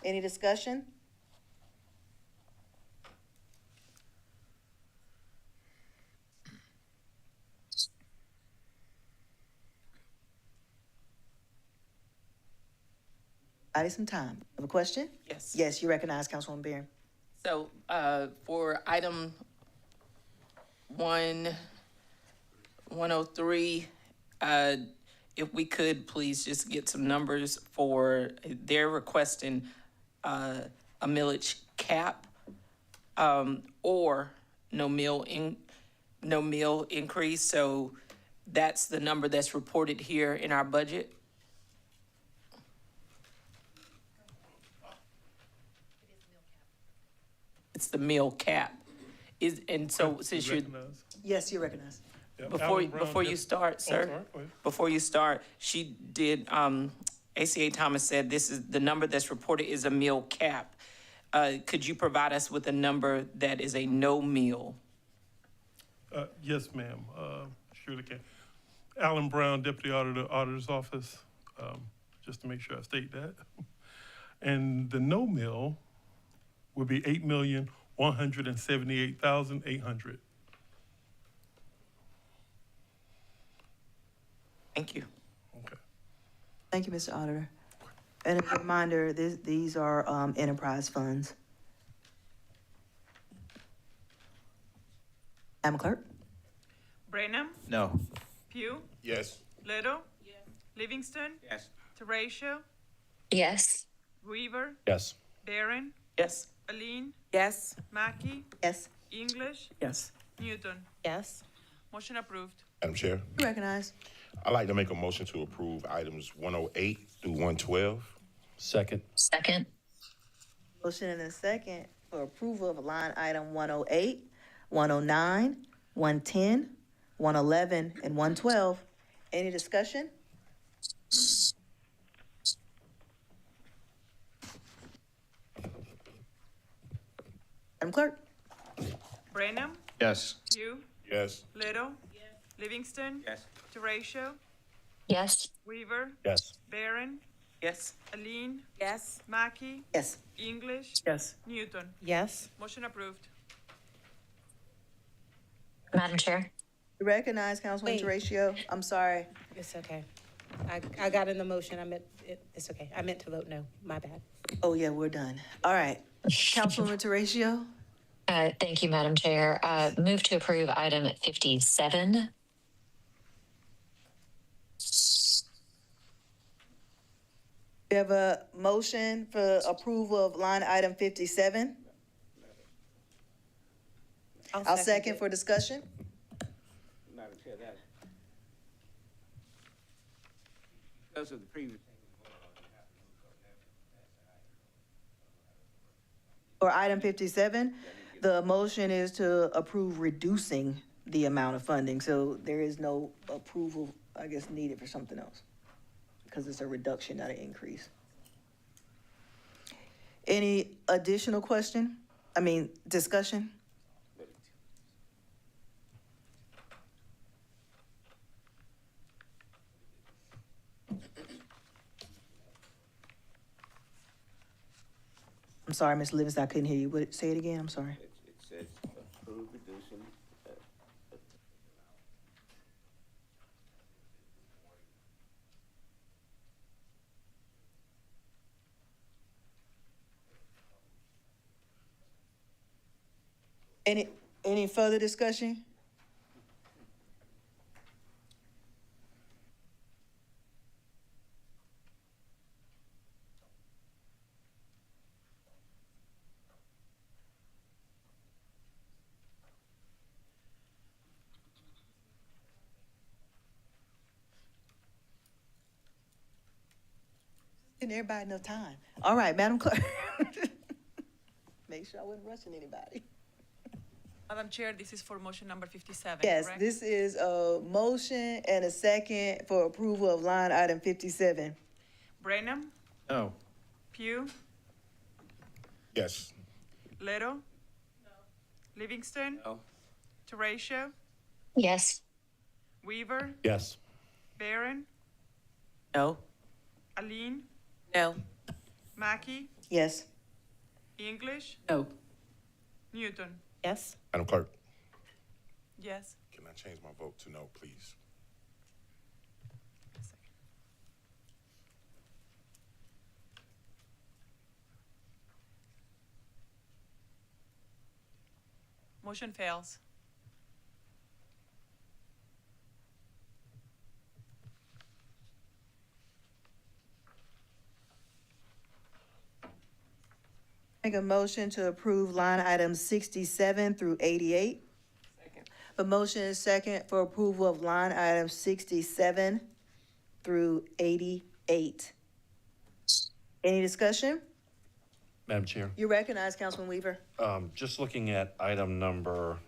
Any discussion? I need some time. Have a question? Yes. Yes, you recognize Councilwoman Barron. So, for item 103, if we could please just get some numbers for, they're requesting, a millage cap, or no meal increase. So that's the number that's reported here in our budget. It's the meal cap. And so since you're, Yes, you recognize. before you start, sir, before you start, she did, ACA Thomas said this is, the number that's reported is a meal cap. Could you provide us with a number that is a no meal? Yes, ma'am, surely can. Alan Brown, Deputy Auditor, Auditor's Office, just to make sure I state that. And the no meal would be $8,178,800. Thank you. Okay. Thank you, Mr. Auditor. And as a reminder, these are enterprise funds. Madam Clerk? Brenham, No. Pugh, Yes. Little, Livingston, Yes. Teratio, Yes. Weaver, Yes. Barron, Yes. Aline, Yes. Mackey, Yes. English, Yes. Newton. Yes. Motion approved. Madam Chair, You recognize. I'd like to make a motion to approve items 108 through 112. Second. Second. Motion and a second for approval of line item 108, 109, 110, 111, and 112. Any discussion? Madam Clerk? Brenham, Yes. Pugh, Yes. Little. Livingston. Yes. Teratio, Yes. Weaver, Yes. Barron, Yes. Aline, Yes. Mackey, Yes. English, Yes. Newton. Yes. Motion approved. Madam Chair. You recognize Councilwoman Wait. Teratio? I'm sorry. It's okay. I got in the motion. It's okay. I meant to vote no. My bad. Oh, yeah, we're done. All right. Councilwoman Teratio? Thank you, Madam Chair. Move to approve item 57. We have a motion for approval of line item 57. I'll second it. for discussion. Madam Chair, that. Because of the previous. For item 57, the motion is to approve reducing the amount of funding. So there is no approval, I guess, needed for something else. Because it's a reduction, not an increase. Any additional discussion? I'm sorry, Ms. Livingston, I couldn't hear you. Say it again, I'm sorry. It says approve reducing. Any further discussion? Giving everybody enough time. All right, Madam Clerk. Make sure I wasn't rushing anybody. Madam Chair, this is for motion number 57, Yes, correct? this is a motion and a second for approval of line item 57. Brenham, No. Pugh, Yes. Little. Livingston. No. Teratio, Yes. Weaver, Yes. Barron, No. Aline, No. Mackey, Yes. English, No. Newton. Yes. Madam Clerk, Yes. can I change my vote to no, please? Motion fails. Make a motion to approve line items 67 through 88. A motion is second for approval of line items 67 through 88. Any discussion? Madam Chair, You recognize Councilman Weaver. just looking at item number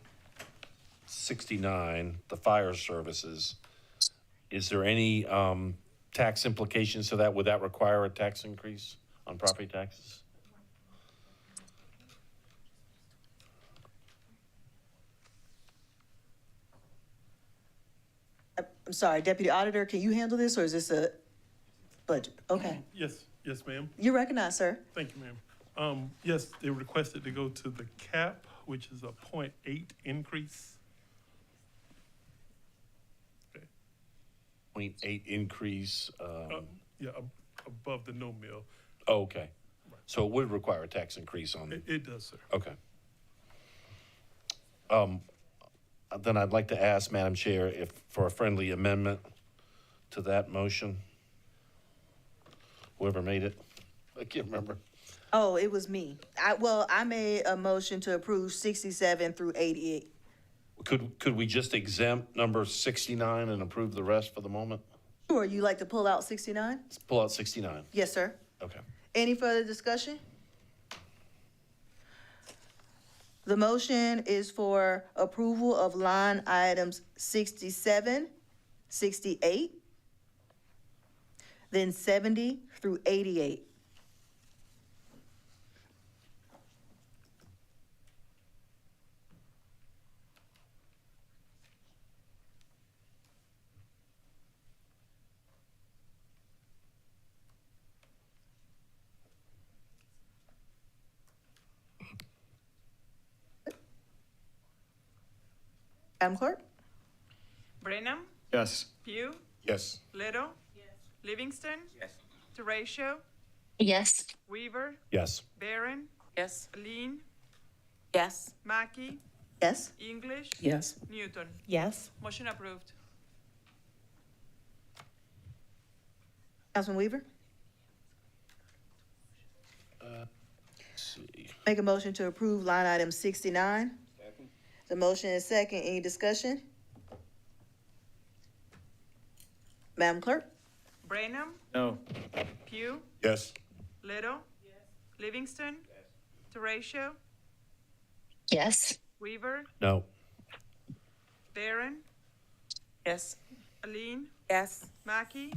69, the fire services, is there any tax implications to that? Would that require a tax increase on property taxes? I'm sorry, Deputy Auditor, can you handle this, or is this a budget? Okay. Yes, ma'am. You recognize, sir. Thank you, ma'am. Yes, they requested to go to the cap, which is a 0.8 increase. 0.8 increase, Yeah, above the no mill. oh, okay. So it would require a tax increase on, It does, sir. okay. Then I'd like to ask, Madam Chair, if, for a friendly amendment to that motion. Whoever made it, I can't remember. Oh, it was me. I made a motion to approve 67 through 88. Could we just exempt number 69 and approve the rest for the moment? Sure, you like to pull out 69? Let's pull out 69. Yes, sir. Okay. Any further discussion? The motion is for approval of line items 67, 68, then 70 through 88. Madam Clerk? Brenham, Yes. Pugh, Yes. Little. Livingston. Yes. Teratio, Yes. Weaver, Yes. Barron, Yes. Aline, Yes. Mackey, Yes. English, Yes. Newton. Yes. Motion approved. Councilman Weaver? Let's see. Make a motion to approve line item 69. The motion is second. Any discussion? Madam Clerk? Brenham, No. Pugh, Yes. Little. Livingston. Teratio, Yes. Weaver, No. Barron, Yes. Aline, Yes. Mackey,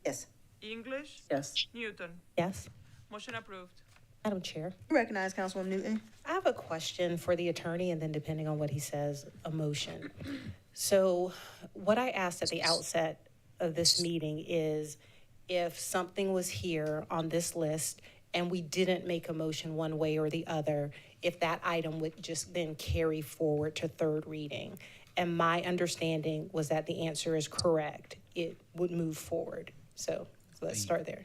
Yes. English, Yes. Newton. Yes. Motion approved. Madam Chair, You recognize Councilwoman Newton. I have a question for the attorney, and then depending on what he says, a motion. So what I asked at the outset of this meeting is if something was here on this list and we didn't make a motion one way or the other, if that item would just then carry forward to third reading. And my understanding was that the answer is correct. It would move forward. So let's start there.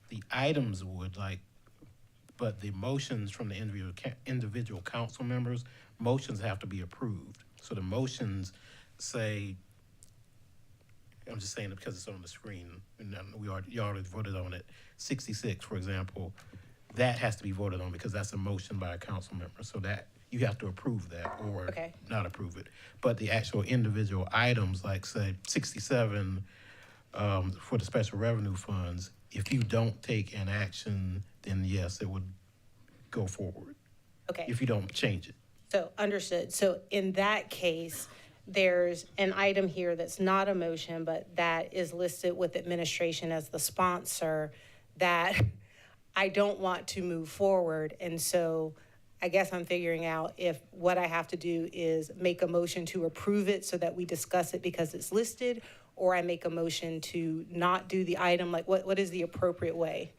The items would but the motions from the individual council members, motions have to be approved. So the motions say, I'm just saying it because it's on the screen, and then you already voted on it. 66, for example, that has to be voted on because that's a motion by a council member. So that, you have to approve that or Okay. not approve it. But the actual individual items, like say 67, for the special revenue funds, if you don't take an action, then yes, it would go forward. Okay. If you don't change it. So understood. So in that case, there's an item here that's not a motion, but that is listed with administration as the sponsor that I don't want to move forward. And so I guess I'm figuring out if what I have to do is make a motion to approve it so that we discuss it because it's listed, or I make a motion to not do the item. Like what is the appropriate way?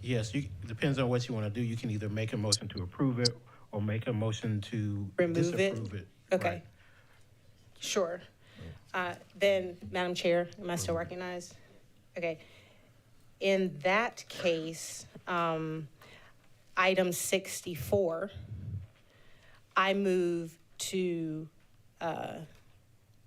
Yes, depends on what you want to do. You can either make a motion to approve it or make a motion to Remove it? disapprove it. Okay. Right. Sure. Then, Madam Chair, am I still recognized? Okay. In that case, item 64, I move to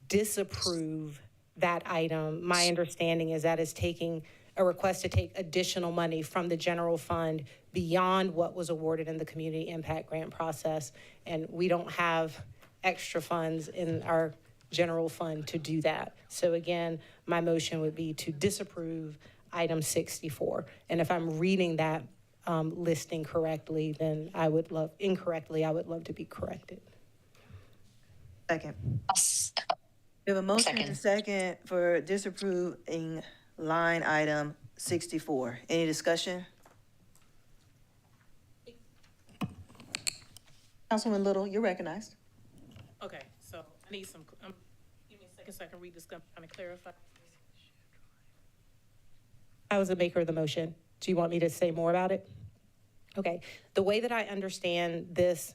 disapprove that item. My understanding is that is taking a request to take additional money from the general fund beyond what was awarded in the community impact grant process. And we don't have extra funds in our general fund to do that. So again, my motion would be to disapprove item 64. And if I'm reading that listing correctly, then incorrectly, I would love to be corrected. Second. We have a motion and a second for disapproving line item 64. Any discussion? Councilwoman Little, you're recognized. Okay, so I need some, give me a second so I can read this, kind of clarify. I was the maker of the motion. Do you want me to say more about it? Okay. The way that I understand this,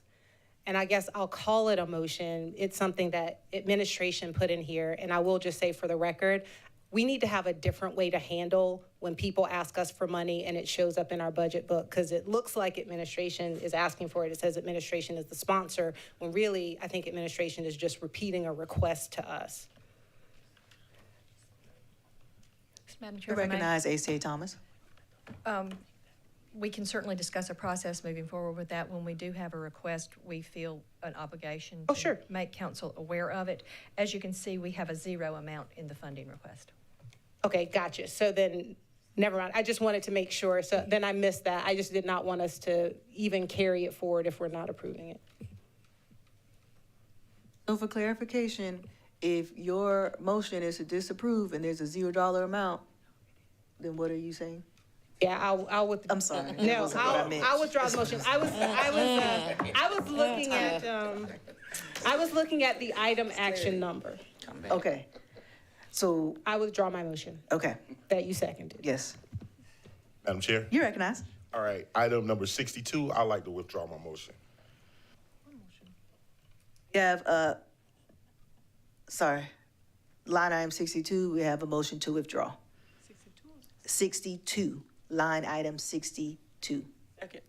and I guess I'll call it a motion, it's something that administration put in here, and I will just say for the record, we need to have a different way to handle when people ask us for money and it shows up in our budget book, because it looks like administration is asking for it. It says administration is the sponsor, when really, I think administration is just repeating a request to us. Madam You Chair, if I may. recognize ACA Thomas. We can certainly discuss a process moving forward with that. When we do have a request, we feel an obligation to make council aware of it. As you can see, we have a zero amount in the funding request. Okay, gotcha. So then Never mind. I just wanted to make sure. So then I missed that. I just did not want us to even carry it forward if we're not approving it. So for clarification, if your motion is to disapprove and there's a $0 amount, then what are you saying? Yeah, I'll withdraw. I'm sorry. That No, wasn't what I meant. I'll withdraw the motion. I was looking at the item action number. Okay. So, I withdraw my motion okay, that you seconded. yes. Madam Chair? You recognize? All right, item number 62, I'd like to withdraw my motion. We have, sorry, line item 62, we have a motion to withdraw. 62, line item 62. Second.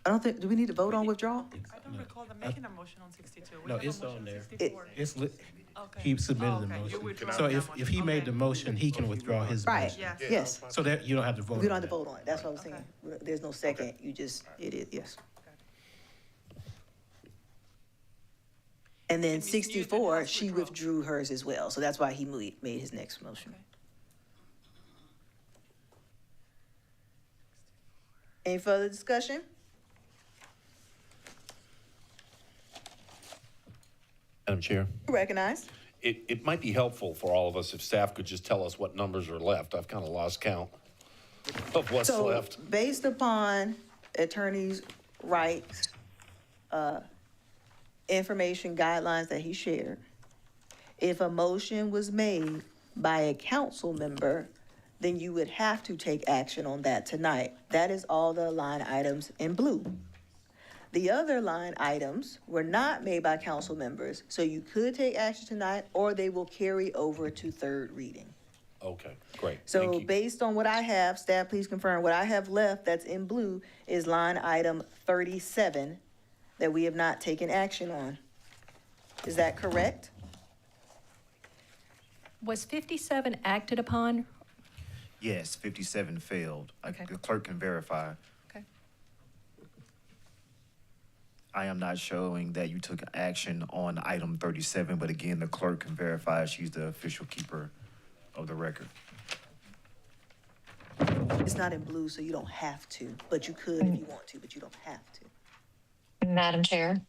I don't think, do we need to vote on withdrawal? I don't recall them making a motion on 62. We No, have a it's motion on there. 64. It's, Okay. he submitted the Okay, you motion. withdraw So that if he motion. made Okay. the motion, he can withdraw his Right, motion. Yes. yes. So that, you don't have to vote on We don't have to that. vote on it, that's what I was saying. There's no second, you just, it is, yes. And then Ms. Newton 64, has she withdrawn. withdrew hers as well, so that's why he made his next motion. Okay. Any further discussion? Madam Chair, You recognize? it might be helpful for all of us if staff could just tell us what numbers are left. I've kind of lost count of what's So, left. based upon Attorney Wright's, information guidelines that he shared, if a motion was made by a council member, then you would have to take action on that tonight. That is all the line items in blue. The other line items were not made by council members, so you could take action tonight, or they will carry over to third reading. Okay, great. So Thank you. based on what I have, staff, please confirm, what I have left that's in blue is line item 37 that we have not taken action on. Is that correct? Was 57 acted upon? Yes, 57 failed. Okay. The clerk can verify. Okay. I am not showing that you took action on item 37, but again, the clerk can verify. She's the official keeper of the record. It's not in blue, so you don't have to, but you could if you want to, but you don't have to. Madam Chair.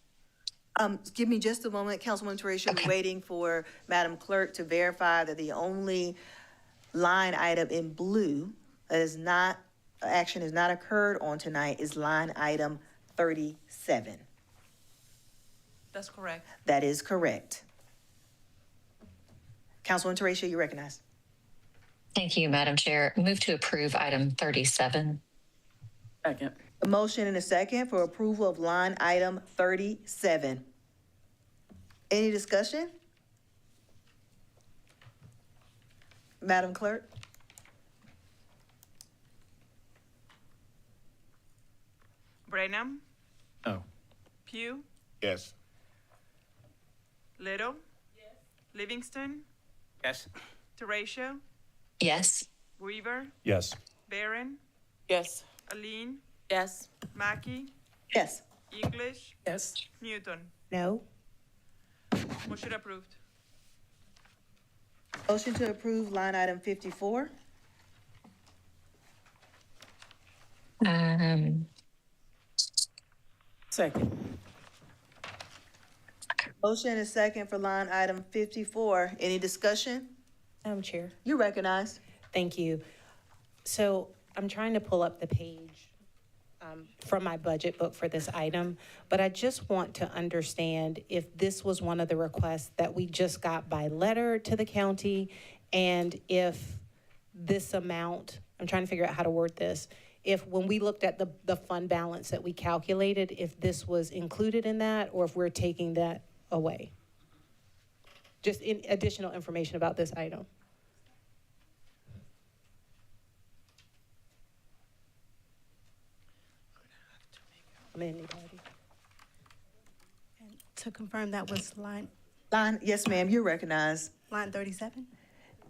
Give me just a moment, Councilwoman Teresia, we're waiting for Madam Clerk to verify that the only line item in blue that is not, action has not occurred on tonight is line item 37. That's correct. That is correct. Councilwoman Teresia, you recognize. Thank you, Madam Chair. Move to approve item 37. Second. A motion and a second for approval of line item 37. Any discussion? Madam Clerk? Brenham, No. Pugh, Yes. Little. Livingston, Yes. Teratio, Yes. Weaver, Yes. Barron, Yes. Aline, Yes. Mackey, Yes. English, Yes. Newton. No? Motion approved. Motion to approve line item 54. Second. Motion and a second for line item 54. Any discussion? Madam Chair. You recognize. Thank you. So I'm trying to pull up the page from my budget book for this item, but I just want to understand if this was one of the requests that we just got by letter to the county, and if this amount, I'm trying to figure out how to word this, if when we looked at the fund balance that we calculated, if this was included in that, or if we're taking that away. Just in additional information about this item. I'm in anybody. To confirm, that was line Yes, ma'am, you recognize. 37?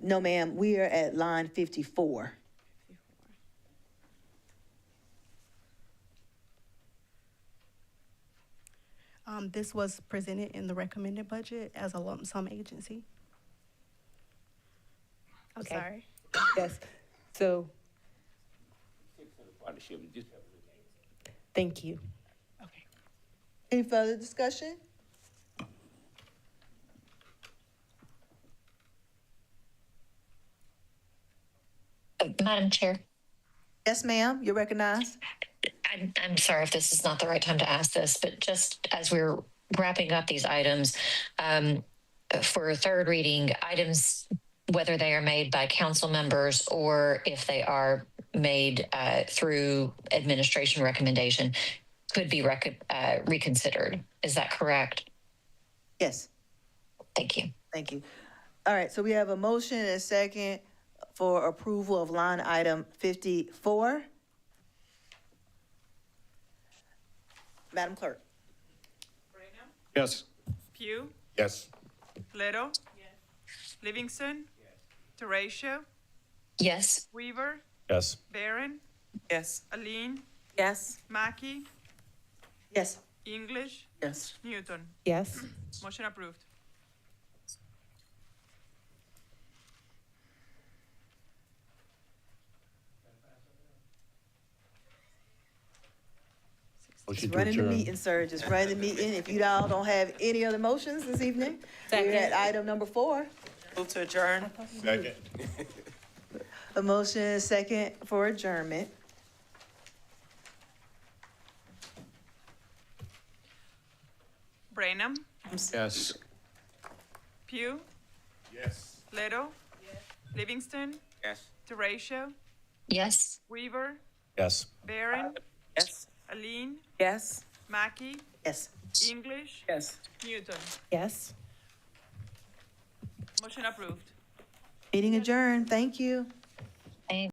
No, ma'am, we are at line 54. This was presented in the recommended budget as a lump sum agency. Okay. Sorry. Yes. So, Partnership, just thank you. Any further discussion? Madam Chair, Yes, ma'am, you're recognized. I'm sorry if this is not the right time to ask this, but just as we're wrapping up these items, for third reading, items, whether they are made by council members or if they are made through administration recommendation, could be reconsidered. Is that correct? Yes, Thank you. thank you. All right, so we have a motion and a second for approval of line item 54. Madam Clerk? Yes. Pugh, Yes. Little. Livingston. Teratio, Yes. Weaver, Yes. Barron, Yes. Aline, Yes. Mackey, Yes. English, Yes. Newton. Yes. Motion approved. Motion Just to running the adjourn. meeting, sir, just running the meeting. If you all don't have any other motions this evening, we're at item number 4. Move to adjourn. Second. A motion and a second for adjournment. Branham, Yes. Pugh, Yes. Little, Livingston, yes. Teratio, Yes. Weaver, Yes. Barron, Yes. Aline, Yes. Mackey, Yes. English, Yes. Newton. Yes. Motion approved. Meeting adjourned. Thank you.